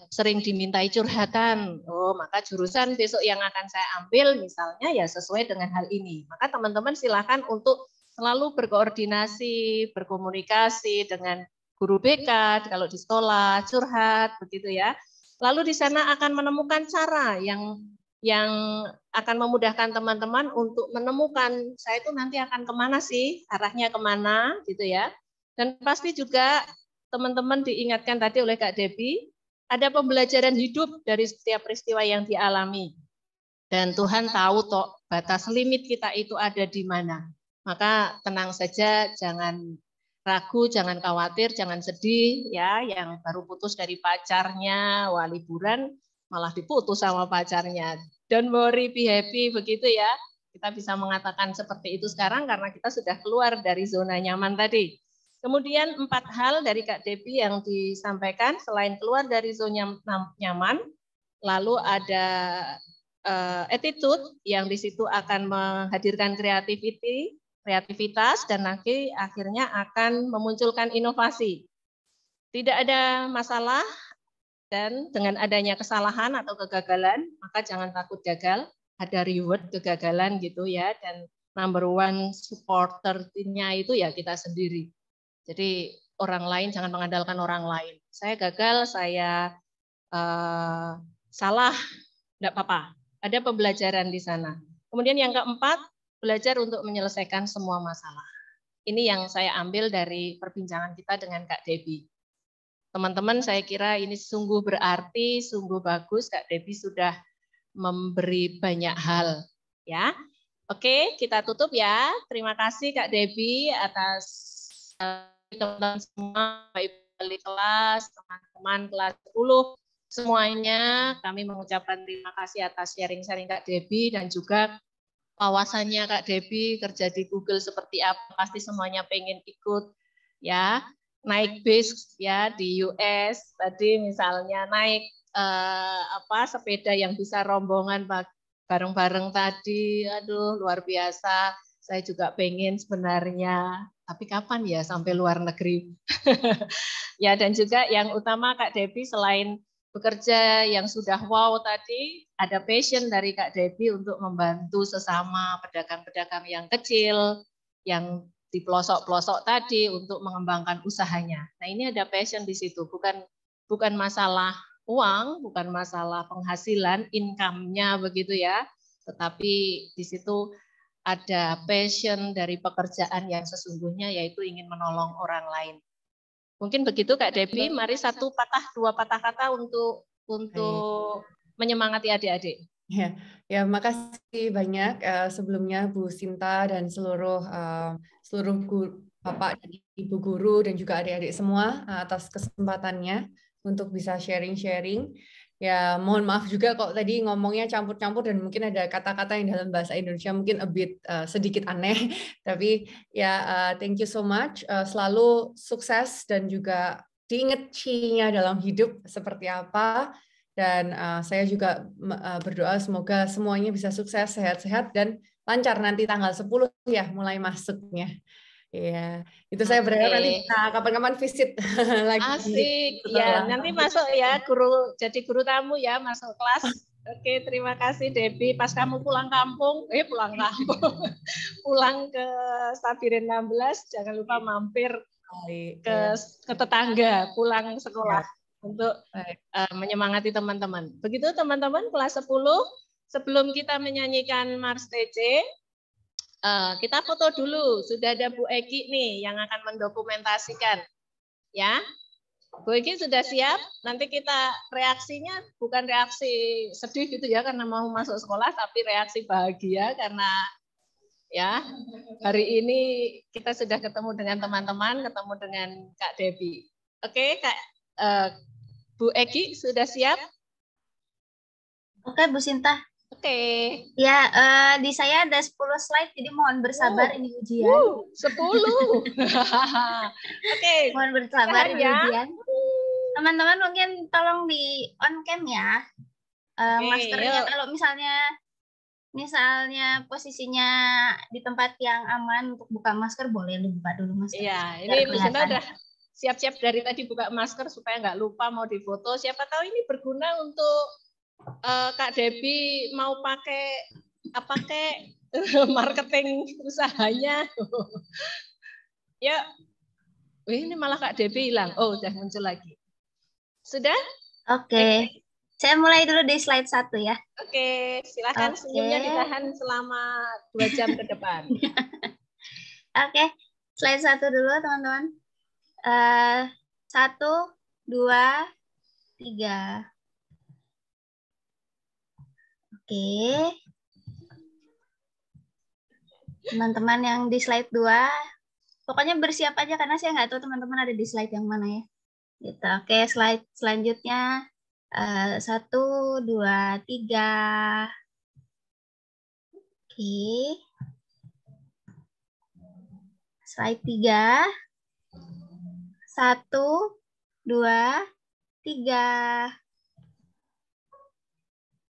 sering dimintai curhatan. Oh, maka jurusan besok yang akan saya ambil misalnya ya sesuai dengan hal ini. Maka teman-teman silakan untuk selalu berkoordinasi, berkomunikasi dengan guru BK, kalau di sekolah, curhat, begitu ya. Lalu di sana akan menemukan cara yang akan memudahkan teman-teman untuk menemukan saya itu nanti akan kemana sih, arahnya kemana, gitu ya. Dan pasti juga teman-teman diingatkan tadi oleh Kak Debbie, ada pembelajaran hidup dari setiap peristiwa yang dialami. Dan Tuhan tahu toh batas limit kita itu ada di mana. Maka tenang saja, jangan ragu, jangan khawatir, jangan sedih ya, yang baru putus dari pacarnya, wah liburan malah diputus sama pacarnya. Don't worry, be happy, begitu ya. Kita bisa mengatakan seperti itu sekarang karena kita sudah keluar dari zona nyaman tadi. Kemudian 4 hal dari Kak Debbie yang disampaikan selain keluar dari zona nyaman, lalu ada attitude yang di situ akan menghadirkan kreativitas dan nanti akhirnya akan memunculkan inovasi. Tidak ada masalah dan dengan adanya kesalahan atau kegagalan, maka jangan takut gagal, ada reward kegagalan gitu ya, dan number one supporternya itu ya kita sendiri. Jadi orang lain, jangan mengandalkan orang lain. Saya gagal, saya salah, enggak apa-apa. Ada pembelajaran di sana. Kemudian yang keempat, belajar untuk menyelesaikan semua masalah. Ini yang saya ambil dari perbincangan kita dengan Kak Debbie. Teman-teman, saya kira ini sungguh berarti, sungguh bagus. Kak Debbie sudah memberi banyak hal, ya. Oke, kita tutup ya. Terima kasih Kak Debbie atas teman-teman semua, Ibu Wali kelas, teman-teman kelas 10, semuanya kami mengucapkan terima kasih atas sharing-sharing Kak Debbie dan juga wawasannya Kak Debbie kerja di Google seperti apa, pasti semuanya pengen ikut, ya. Naik bis ya di US tadi misalnya naik sepeda yang bisa rombongan bareng-bareng tadi, aduh luar biasa. Saya juga pengen sebenarnya, tapi kapan ya sampai luar negeri? Ya, dan juga yang utama Kak Debbie selain bekerja yang sudah wow tadi, ada passion dari Kak Debbie untuk membantu sesama pedagang-pedagang yang kecil, yang di pelosok-pelosok tadi untuk mengembangkan usahanya. Nah, ini ada passion di situ, bukan masalah uang, bukan masalah penghasilan, income-nya begitu ya, tetapi di situ ada passion dari pekerjaan yang sesungguhnya yaitu ingin menolong orang lain. Mungkin begitu Kak Debbie, mari dua patah kata untuk menyemangati adik-adik. Ya, makasih banyak sebelumnya Bu Sinta dan seluruh Bapak dan Ibu guru dan juga adik-adik semua atas kesempatannya untuk bisa sharing-sharing. Ya, mohon maaf juga kok tadi ngomongnya campur-campur dan mungkin ada kata-kata yang dalam bahasa Indonesia mungkin sedikit aneh. Tapi ya, thank you so much. Selalu sukses dan juga diingat Ci-nya dalam hidup seperti apa. Dan saya juga berdoa semoga semuanya bisa sukses, sehat-sehat, dan lancar nanti tanggal 10 ya mulai masuknya. Iya, itu saya berharap nanti bisa kapan-kapan visit lagi. Asik, ya nanti masuk ya jadi guru tamu ya, masuk kelas. Oke, terima kasih Debbie. Pas kamu pulang kampung, pulang ke Sabirin 16, jangan lupa mampir ke tetangga, pulang sekolah untuk menyemangati teman-teman. Begitu teman-teman kelas 10, sebelum kita menyanyikan Mars TC, kita foto dulu. Sudah ada Bu Egi nih yang akan mendokumentasikan. Ya. Bu Egi sudah siap? Nanti kita reaksinya bukan reaksi sedih gitu ya karena mau masuk sekolah, tapi reaksi bahagia karena ya hari ini kita sudah ketemu dengan teman-teman, ketemu dengan Kak Debbie. Oke, Kak Bu Egi sudah siap? Oke, Bu Sinta. Oke. Ya, di saya ada 10 slide, jadi mohon bersabar ini ujian. 10. Oke. Mohon bersabar ini ujian. Teman-teman mungkin tolong di on cam ya. Maskernya kalau misalnya posisinya di tempat yang aman untuk buka masker, boleh dibuka dulu masker. Iya, ini Bu Sinta udah siap-siap dari tadi buka masker supaya nggak lupa mau difoto. Siapa tahu ini berguna untuk Kak Debbie mau pakai marketing usahanya. Ya, ini malah Kak Debbie hilang. Oh, udah muncul lagi. Sudah? Oke. Saya mulai dulu di slide 1 ya. Oke, silakan senyumnya ditahan selama 2 jam ke depan. Oke, slide 1 dulu teman-teman. 1, 2, 3. Oke. Teman-teman yang di slide 2, pokoknya bersiap aja karena saya nggak tahu teman-teman ada di slide yang mana ya. Gitu. Oke, slide selanjutnya 1, 2, 3. Oke. Slide 3. 1, 2, 3.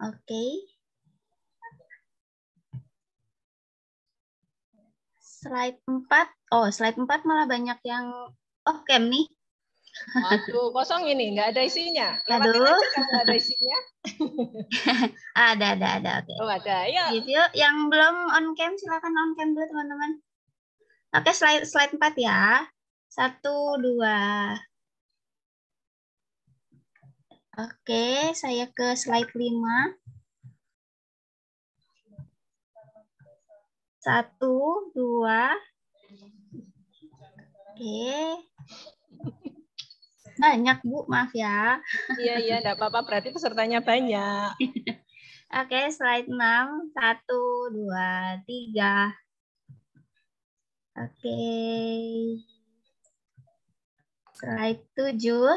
Oke. Slide 4. Oh, slide 4 malah banyak yang off cam nih. Waduh, kosong ini, nggak ada isinya. Aduh. Aja kalau nggak ada isinya. Ada. Oke. Oh, ada. Yuk. Yuk, yang belum on cam silakan on cam dulu teman-teman. Oke, slide 4 ya. 1, 2. Oke, saya ke slide 5. 1, 2. Oke. Banyak, Bu. Maaf ya. Iya, enggak apa-apa. Berarti pesertanya banyak. Oke, slide 6. 1, 2, 3. Oke. Slide 7.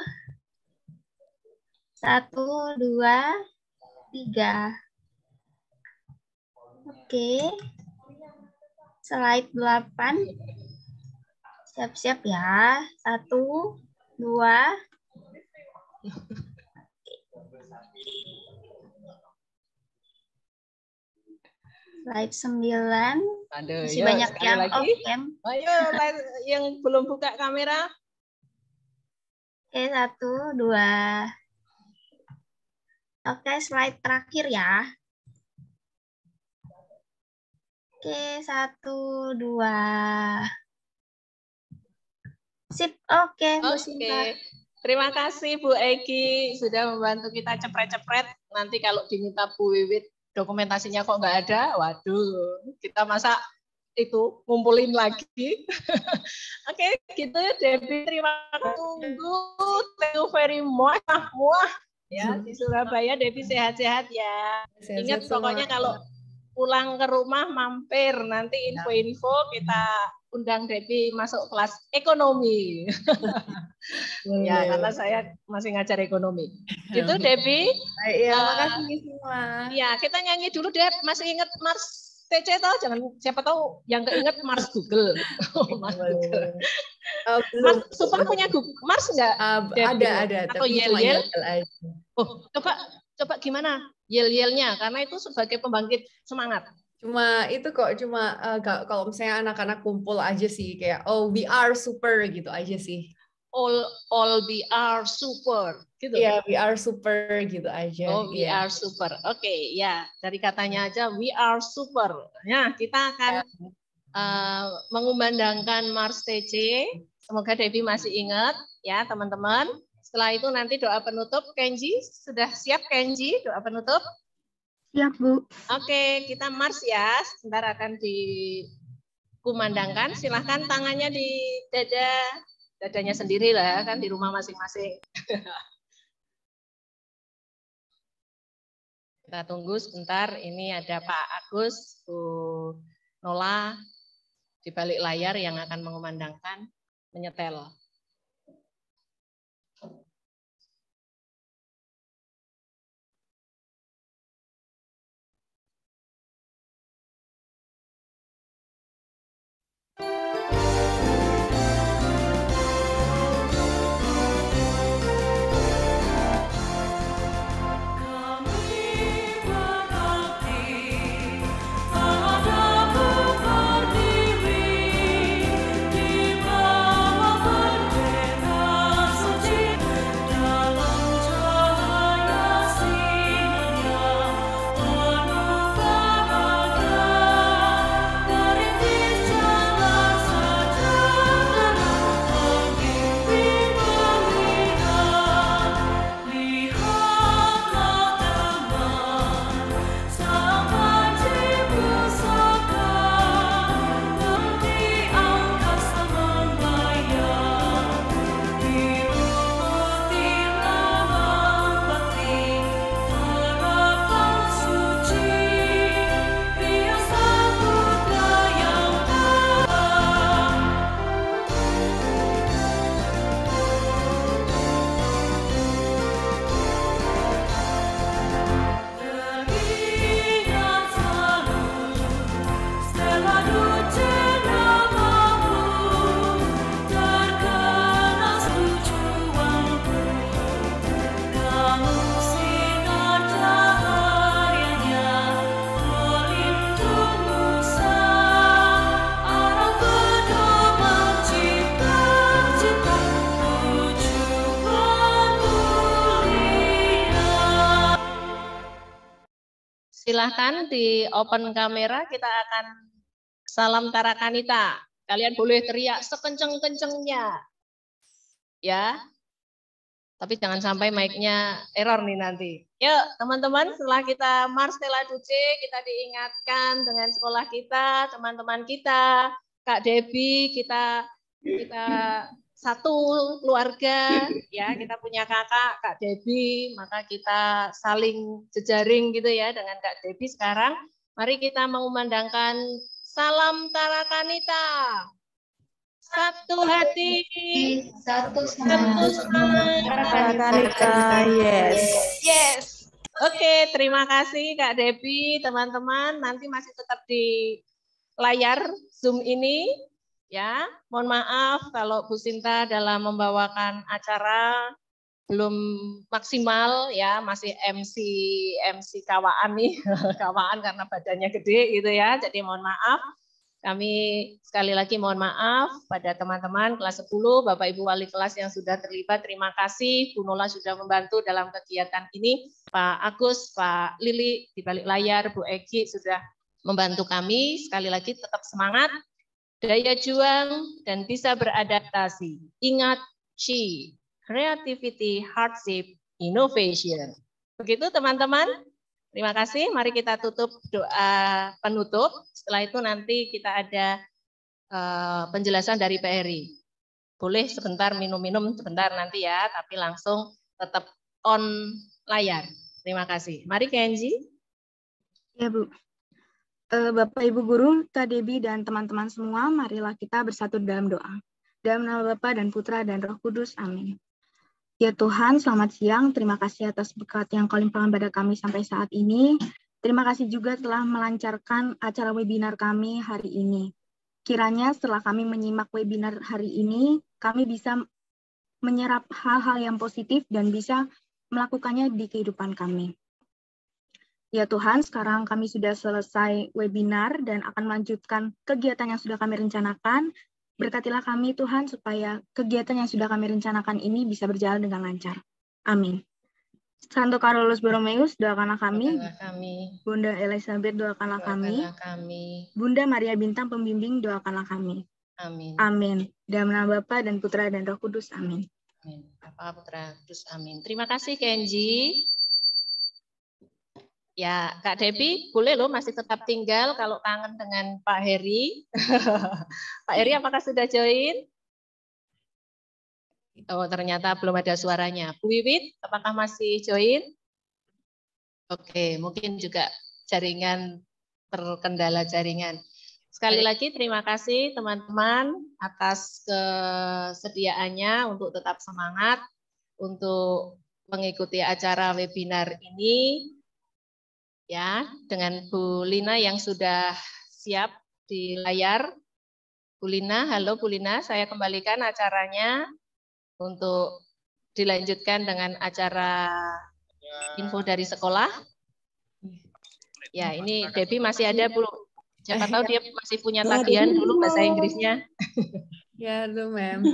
1, 2, 3. Oke. Slide 8. Siap-siap ya. 1, 2. Slide 9. Aduh, Masih yuk, banyak sekali yang lagi. off cam. Ayo, yang belum buka kamera. Oke, 1, 2. Oke, slide terakhir ya. Oke, 1, 2. Sip, oke, Bu Sinta. Terima kasih Bu Egi sudah membantu kita cepret-cepret. Nanti kalau diminta Bu Wiwit dokumentasinya kok nggak ada, waduh, kita masa itu ngumpulin lagi. Oke, gitu ya Debbie. Terima kasih. Tunggu, thank you very much. Wah, ya di Surabaya Debbie sehat-sehat ya. Ingat pokoknya kalau pulang ke rumah mampir nanti info-info kita undang Debbie masuk kelas ekonomi. Ya, karena saya masih ngajar ekonomi. Gitu Debbie. Iya, makasih semua. Ya, kita nyanyi dulu deh. Masih ingat Mars TC toh? Jangan siapa tahu yang keinget Mars Google. Mars Google. Mars Super punya Google Mars enggak? Ada. Atau Tapi Yel-Yel? aja. Oh, coba gimana Yel-Yelnya? Karena itu sebagai pembangkit semangat. Cuma kalau misalnya anak-anak kumpul aja sih kayak we are super gitu aja sih. All we are super gitu. Iya, we are super gitu aja. Oh, we are super. Oke, ya. Dari katanya aja we are super. Ya, kita akan mengumandangkan Mars TC. Semoga Debbie masih ingat ya, teman-teman. Setelah itu nanti doa penutup. Kenji, sudah siap Kenji doa penutup? Siap, Bu. Oke, kita Mars ya. Sebentar akan dikumandangkan. Silahkan tangannya di dadanya sendiri lah, kan di rumah masing-masing. Kita tunggu sebentar. Ini ada Pak Agus, Bu Nola di balik layar yang akan mengumandangkan, menyetel. Silahkan di open kamera, kita akan salam Tarakanita. Kalian boleh teriak sekenceng-kencengnya. Ya. Tapi jangan sampai mic-nya error nih nanti. Yuk teman-teman, setelah kita Mars Stella Duce, kita diingatkan dengan sekolah kita, teman-teman kita, Kak Debbie, kita satu keluarga, ya kita punya kakak, Kak Debbie, maka kita saling jejaring gitu ya dengan Kak Debbie sekarang. Mari kita mengumandangkan salam Tarakanita. Satu hati, Satu semangat. Tarakanita, yes. Yes. Oke, terima kasih Kak Debbie, teman-teman. Nanti masih tetap di layar Zoom ini. Ya, mohon maaf kalau Bu Sinta dalam membawakan acara belum maksimal ya, masih MC kawaan nih, kawaan karena badannya gede gitu ya. Jadi mohon maaf. Kami sekali lagi mohon maaf pada teman-teman kelas 10, Bapak Ibu wali kelas yang sudah terlibat. Terima kasih Bu Nola sudah membantu dalam kegiatan ini. Pak Agus, Pak Lili di balik layar, Bu Egi sudah membantu kami. Sekali lagi tetap semangat, daya juang, dan bisa beradaptasi. Ingat C, creativity, hardship, innovation. Begitu teman-teman. Terima kasih. Mari kita tutup doa penutup. Setelah itu nanti kita ada penjelasan dari Pak Heri. Boleh sebentar minum-minum sebentar nanti ya, tapi langsung tetap on layar. Terima kasih. Mari Kenji. Ya Bu. Bapak Ibu Guru, Kak Debbie dan teman-teman semua, marilah kita bersatu dalam doa. Dalam nama Bapa dan Putra dan Roh Kudus. Amin. Ya Tuhan, selamat siang. Terima kasih atas berkat yang Kau limpahkan pada kami sampai saat ini. Terima kasih juga telah melancarkan acara webinar kami hari ini. Kiranya setelah kami menyimak webinar hari ini, kami bisa menyerap hal-hal yang positif dan bisa melakukannya di kehidupan kami. Ya Tuhan, sekarang kami sudah selesai webinar dan akan melanjutkan kegiatan yang sudah kami rencanakan. Berkatilah kami Tuhan supaya kegiatan yang sudah kami rencanakan ini bisa berjalan dengan lancar. Amin. Santo Carolus Borromeus, doakanlah kami. Bunda Elizabeth, doakanlah kami. Bunda Maria Bintang Pembimbing, doakanlah kami. Amin. Amin. Dalam nama Bapa dan Putra dan Roh Kudus. Amin. Amin. Bapa, Putra, Kudus. Amin. Terima kasih Kenji. Ya, Kak Debbie, boleh loh masih tetap tinggal kalau kangen dengan Pak Heri. Pak Heri, apakah sudah join? Oh, ternyata belum ada suaranya. Bu Wiwit, apakah masih join? Oke, mungkin juga jaringan, terkendala jaringan. Sekali lagi terima kasih teman-teman atas kesediaannya untuk tetap semangat untuk mengikuti acara webinar ini. Ya, dengan Bu Lina yang sudah siap di layar. Bu Lina, halo Bu Lina, saya kembalikan acaranya untuk dilanjutkan dengan acara info dari sekolah. Ya, ini Debbie masih ada Bu. Siapa tahu dia masih punya tagihan dulu bahasa Inggrisnya. Ya, halo Mem.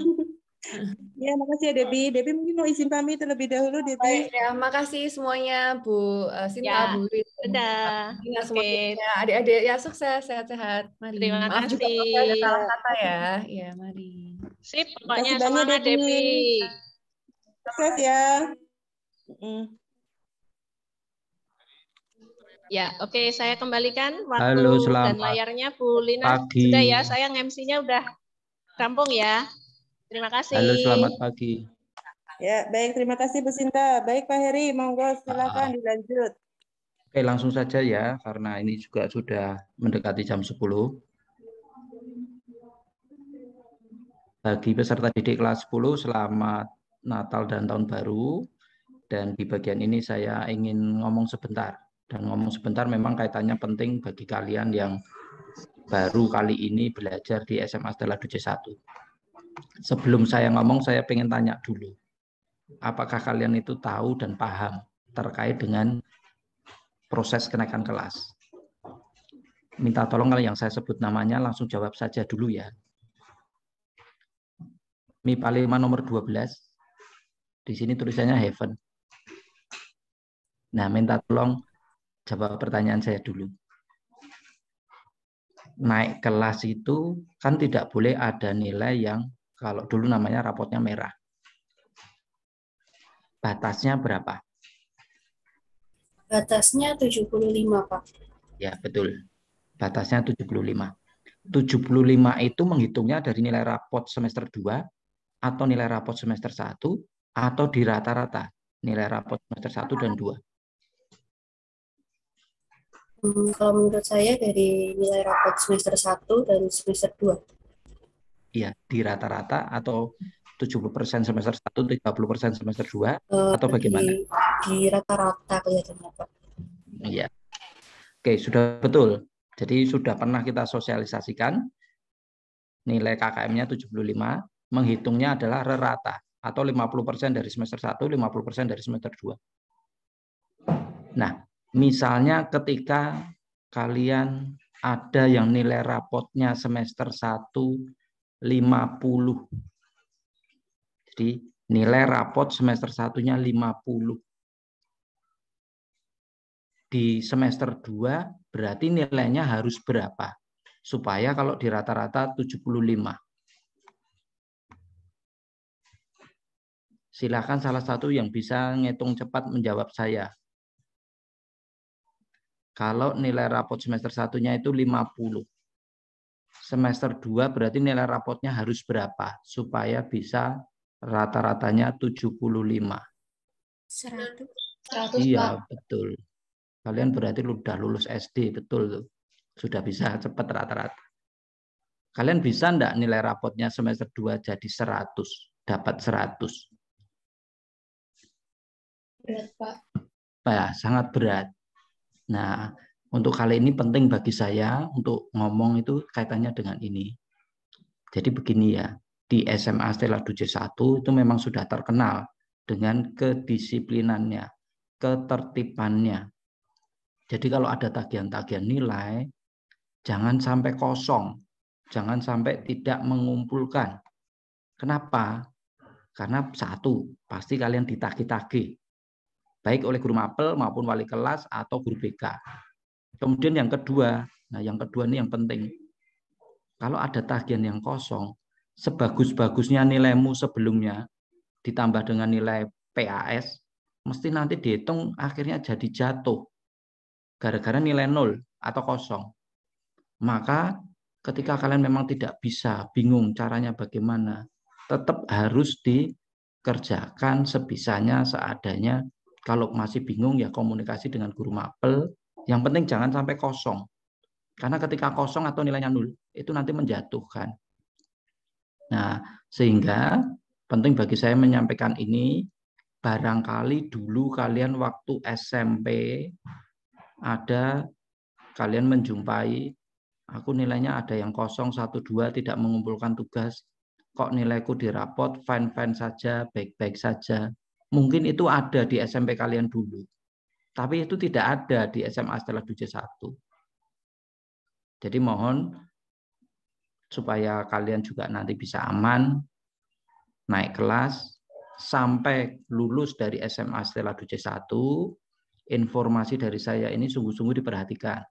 Ya, makasih ya Debbie. Debbie mungkin mau izin pamit terlebih dahulu, Debbie. Baik, ya, makasih semuanya Bu Sinta, Ya, Bu Wit, dadah. semuanya. Adik-adik ya sukses, sehat-sehat. Mari. Terima Maaf kasih. juga kalau ada salah kata ya. Ya, mari. Sip, pokoknya banyak, semangat Debbie. Sukses ya. Ya, oke, saya kembalikan waktu Halo, dan selamat layarnya Bu Lina. pagi. Sudah ya, saya MC-nya udah rampung ya. Terima kasih. Halo, selamat pagi. Ya, baik, terima kasih Bu Sinta. Baik Pak Heri, monggo silakan dilanjut. Oke, langsung saja ya, karena ini juga sudah mendekati jam 10. Bagi peserta didik kelas 10, selamat Natal dan Tahun Baru. Dan di bagian ini saya ingin ngomong sebentar. Dan ngomong sebentar memang kaitannya penting bagi kalian yang baru kali ini belajar di SMA Stella Duce 1. Sebelum saya ngomong, saya pengen tanya dulu. Apakah kalian itu tahu dan paham terkait dengan proses kenaikan kelas? Minta tolong kalau yang saya sebut namanya langsung jawab saja dulu ya. MIPA 5 nomor 12. Di sini tulisannya Heaven. Nah, minta tolong jawab pertanyaan saya dulu. naik kelas itu kan tidak boleh ada nilai yang kalau dulu namanya rapotnya merah. Batasnya berapa? Batasnya 75, Pak. Ya, betul. Batasnya 75. 75 itu menghitungnya dari nilai rapot semester 2 atau nilai rapot semester 1 atau di rata-rata nilai rapot semester 1 dan 2. Kalau menurut saya dari nilai rapot semester 1 dan semester 2. Iya, di rata-rata atau 70% semester 1, 30% semester 2 atau bagaimana? Di rata-rata kelihatannya, Pak. Iya. Oke, sudah betul. Jadi sudah pernah kita sosialisasikan nilai KKM-nya 75, menghitungnya adalah rata atau 50% dari semester 1, 50% dari semester 2. Nah, misalnya ketika kalian ada yang nilai rapotnya semester 1 50. Jadi nilai rapot semester 1-nya 50. Di semester 2 berarti nilainya harus berapa? Supaya kalau di rata-rata 75. Silakan salah satu yang bisa ngitung cepat menjawab saya. Kalau nilai rapot semester 1-nya itu 50. Semester 2 berarti nilai rapotnya harus berapa? Supaya bisa rata-ratanya 75. 100. Iya, betul. Kalian berarti sudah lulus SD, betul tuh. Sudah bisa cepat rata-rata. Kalian bisa enggak nilai rapotnya semester 2 jadi 100, dapat 100? Berat, Pak. Ya, sangat berat. Nah, untuk kali ini penting bagi saya untuk ngomong itu kaitannya dengan ini. Jadi begini ya, di SMA Stella Duce 1 itu memang sudah terkenal dengan kedisiplinannya, ketertibannya. Jadi kalau ada tagihan-tagihan nilai, jangan sampai kosong, jangan sampai tidak mengumpulkan. Kenapa? Karena satu, pasti kalian ditagih-tagih, baik oleh guru mapel maupun wali kelas atau guru BK. Kemudian yang kedua, nah yang kedua ini yang penting. Kalau ada tagihan yang kosong, sebagus-bagusnya nilaimu sebelumnya, ditambah dengan nilai PAS, mesti nanti dihitung akhirnya jadi jatuh. Gara-gara nilai 0 atau kosong. Maka ketika kalian memang tidak bisa, bingung caranya bagaimana, tetap harus dikerjakan sebisanya, seadanya. Kalau masih bingung ya komunikasi dengan guru mapel. Yang penting jangan sampai kosong. Karena ketika kosong atau nilainya 0, itu nanti menjatuhkan. Nah, sehingga penting bagi saya menyampaikan ini, barangkali dulu kalian waktu SMP, ada kalian menjumpai, aku nilainya ada yang 0, 1, 2, tidak mengumpulkan tugas, kok nilaiku di rapot fine-fine saja, baik-baik saja. Mungkin itu ada di SMP kalian dulu, tapi itu tidak ada di SMA Stella Duce 1. Jadi mohon supaya kalian juga nanti bisa aman, naik kelas, sampai lulus dari SMA Stella Duce 1, informasi dari saya ini sungguh-sungguh diperhatikan.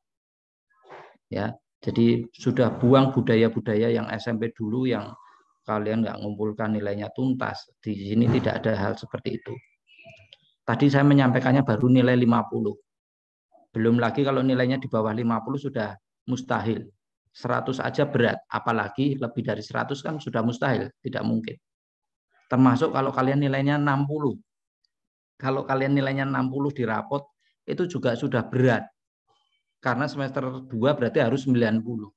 Ya, jadi sudah buang budaya-budaya yang SMP dulu yang kalian nggak ngumpulkan nilainya tuntas. Di sini tidak ada hal seperti itu. Tadi saya menyampaikannya baru nilai 50. Belum lagi kalau nilainya di bawah 50 sudah mustahil. 100 aja berat, apalagi lebih dari 100 kan sudah mustahil, tidak mungkin. Termasuk kalau kalian nilainya 60. Kalau kalian nilainya 60 di rapot, itu juga sudah berat. Karena semester 2 berarti harus 90.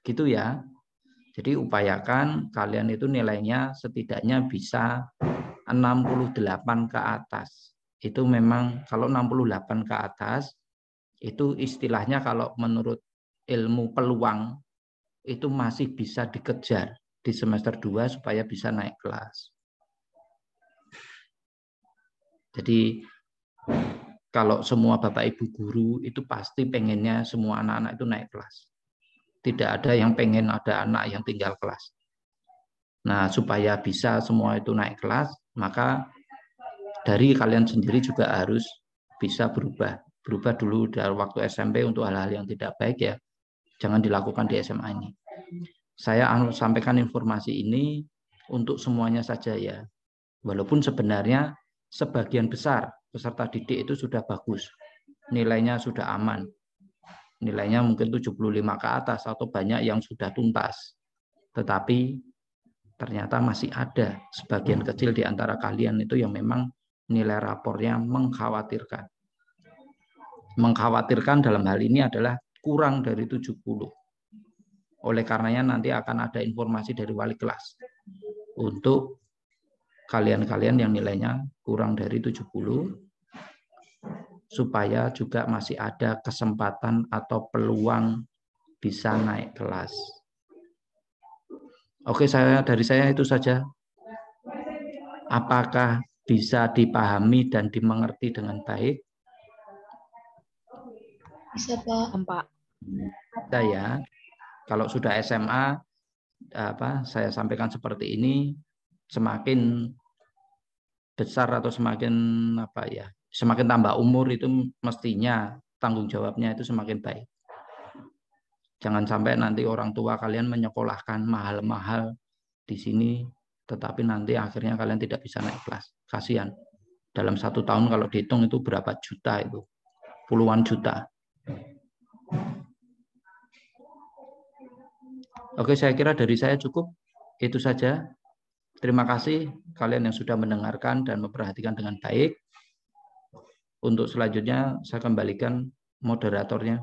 Gitu ya. Jadi upayakan kalian itu nilainya setidaknya bisa 68 ke atas. Itu memang kalau 68 ke atas, itu istilahnya kalau menurut ilmu peluang, itu masih bisa dikejar di semester 2 supaya bisa naik kelas. Jadi kalau semua Bapak Ibu guru itu pasti pengennya semua anak-anak itu naik kelas. Tidak ada yang pengen ada anak yang tinggal kelas. Nah, supaya bisa semua itu naik kelas, maka dari kalian sendiri juga harus bisa berubah. Berubah dulu dari waktu SMP untuk hal-hal yang tidak baik ya. Jangan dilakukan di SMA ini. Saya sampaikan informasi ini untuk semuanya saja ya. Walaupun sebenarnya sebagian besar peserta didik itu sudah bagus. Nilainya sudah aman. Nilainya mungkin 75 ke atas atau banyak yang sudah tuntas. Tetapi ternyata masih ada sebagian kecil di antara kalian itu yang memang nilai rapornya mengkhawatirkan. Mengkhawatirkan dalam hal ini adalah kurang dari 70. Oleh karenanya nanti akan ada informasi dari wali kelas untuk kalian-kalian yang nilainya kurang dari 70 supaya juga masih ada kesempatan atau peluang bisa naik kelas. Oke, dari saya itu saja. Apakah bisa dipahami dan dimengerti dengan baik? Bisa, Pak. Saya kalau sudah SMA saya sampaikan seperti ini, semakin besar atau semakin semakin tambah umur itu mestinya tanggung jawabnya itu semakin baik. Jangan sampai nanti orang tua kalian menyekolahkan mahal-mahal di sini, tetapi nanti akhirnya kalian tidak bisa naik kelas. Kasihan. Dalam 1 tahun kalau dihitung itu berapa juta itu? Puluhan juta. Oke, saya kira dari saya cukup. Itu saja. Terima kasih kalian yang sudah mendengarkan dan memperhatikan dengan baik. Untuk selanjutnya saya kembalikan moderatornya.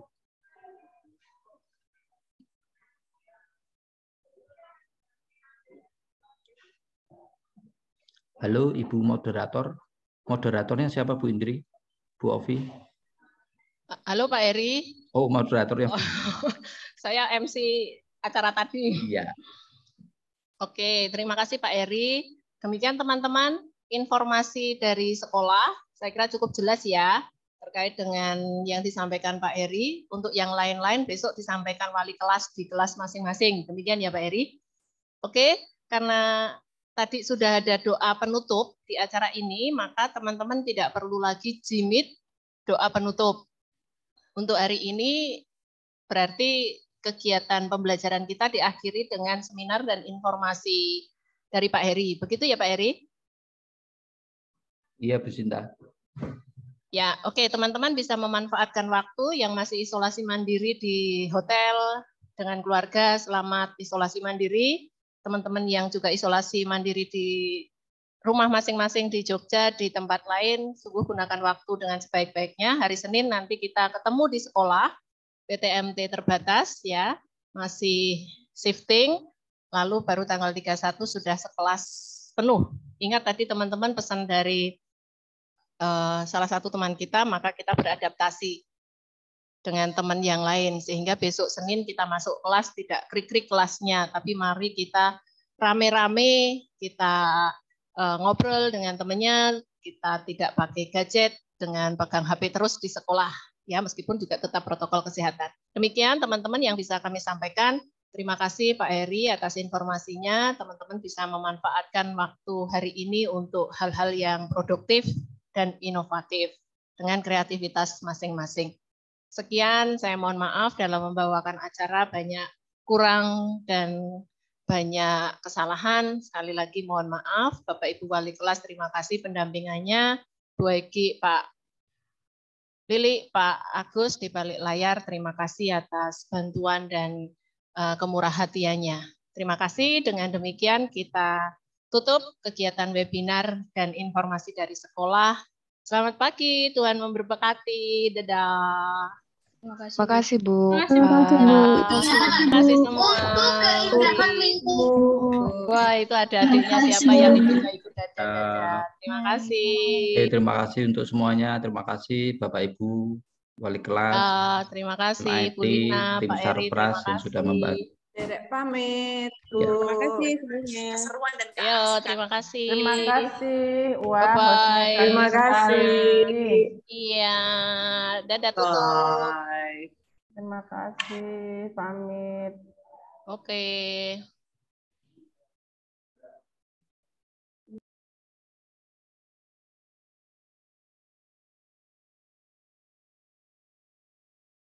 Halo Ibu Moderator. Moderatornya siapa Bu Indri? Bu Ovi? Halo Pak Eri. Oh, moderatornya. Saya MC acara tadi. Iya. Oke, terima kasih Pak Eri. Demikian teman-teman, informasi dari sekolah. Saya kira cukup jelas ya, terkait dengan yang disampaikan Pak Eri. Untuk yang lain-lain besok disampaikan wali kelas di kelas masing-masing. Demikian ya Pak Eri. Oke, karena tadi sudah ada doa penutup di acara ini, maka teman-teman tidak perlu lagi jimit doa penutup. Untuk hari ini berarti kegiatan pembelajaran kita diakhiri dengan seminar dan informasi dari Pak Heri. Begitu ya Pak Heri? Iya Bu Sinta. Ya, oke, teman-teman bisa memanfaatkan waktu yang masih isolasi mandiri di hotel dengan keluarga, selamat isolasi mandiri. Teman-teman yang juga isolasi mandiri di rumah masing-masing di Jogja, di tempat lain, sungguh gunakan waktu dengan sebaik-baiknya. Hari Senin nanti kita ketemu di sekolah, PTMT terbatas ya, masih shifting, lalu baru tanggal 31 sudah sekelas penuh. Ingat tadi teman-teman pesan dari salah satu teman kita, maka kita beradaptasi dengan teman yang lain, sehingga besok Senin kita masuk kelas tidak krik-krik kelasnya, tapi mari kita rame-rame, kita ngobrol dengan temannya, kita tidak pakai gadget dengan pegang HP terus di sekolah, ya meskipun juga tetap protokol kesehatan. Demikian teman-teman yang bisa kami sampaikan. Terima kasih Pak Heri atas informasinya. Teman-teman bisa memanfaatkan waktu hari ini untuk hal-hal yang produktif dan inovatif dengan kreativitas masing-masing. Sekian, saya mohon maaf dalam membawakan acara banyak kurang dan banyak kesalahan. Sekali lagi mohon maaf. Bapak Ibu Wali kelas terima kasih pendampingannya. Bu Egi, Pak Lili, Pak Agus di balik layar terima kasih atas bantuan dan kemurahhatiannya. Terima kasih. Dengan demikian kita tutup kegiatan webinar dan informasi dari sekolah. Selamat pagi, Tuhan memberkati. Dadah. Terima kasih Bu. Terima kasih semua. Wah, itu ada adiknya siapa yang ikut dadah. Terima kasih. Terima kasih untuk semuanya. Terima kasih Bapak Ibu wali kelas. Terima kasih Bu Lina, tim Pak Eri, terima kasih. yang sudah membantu. Dedek pamit. Ya. Terima kasih semuanya. Keseruan dan Yo, terima kasih. Terima kasih. Wah, bye-bye. Terima kasih. Iya, dadah tutup. Terima kasih. Pamit. Oke.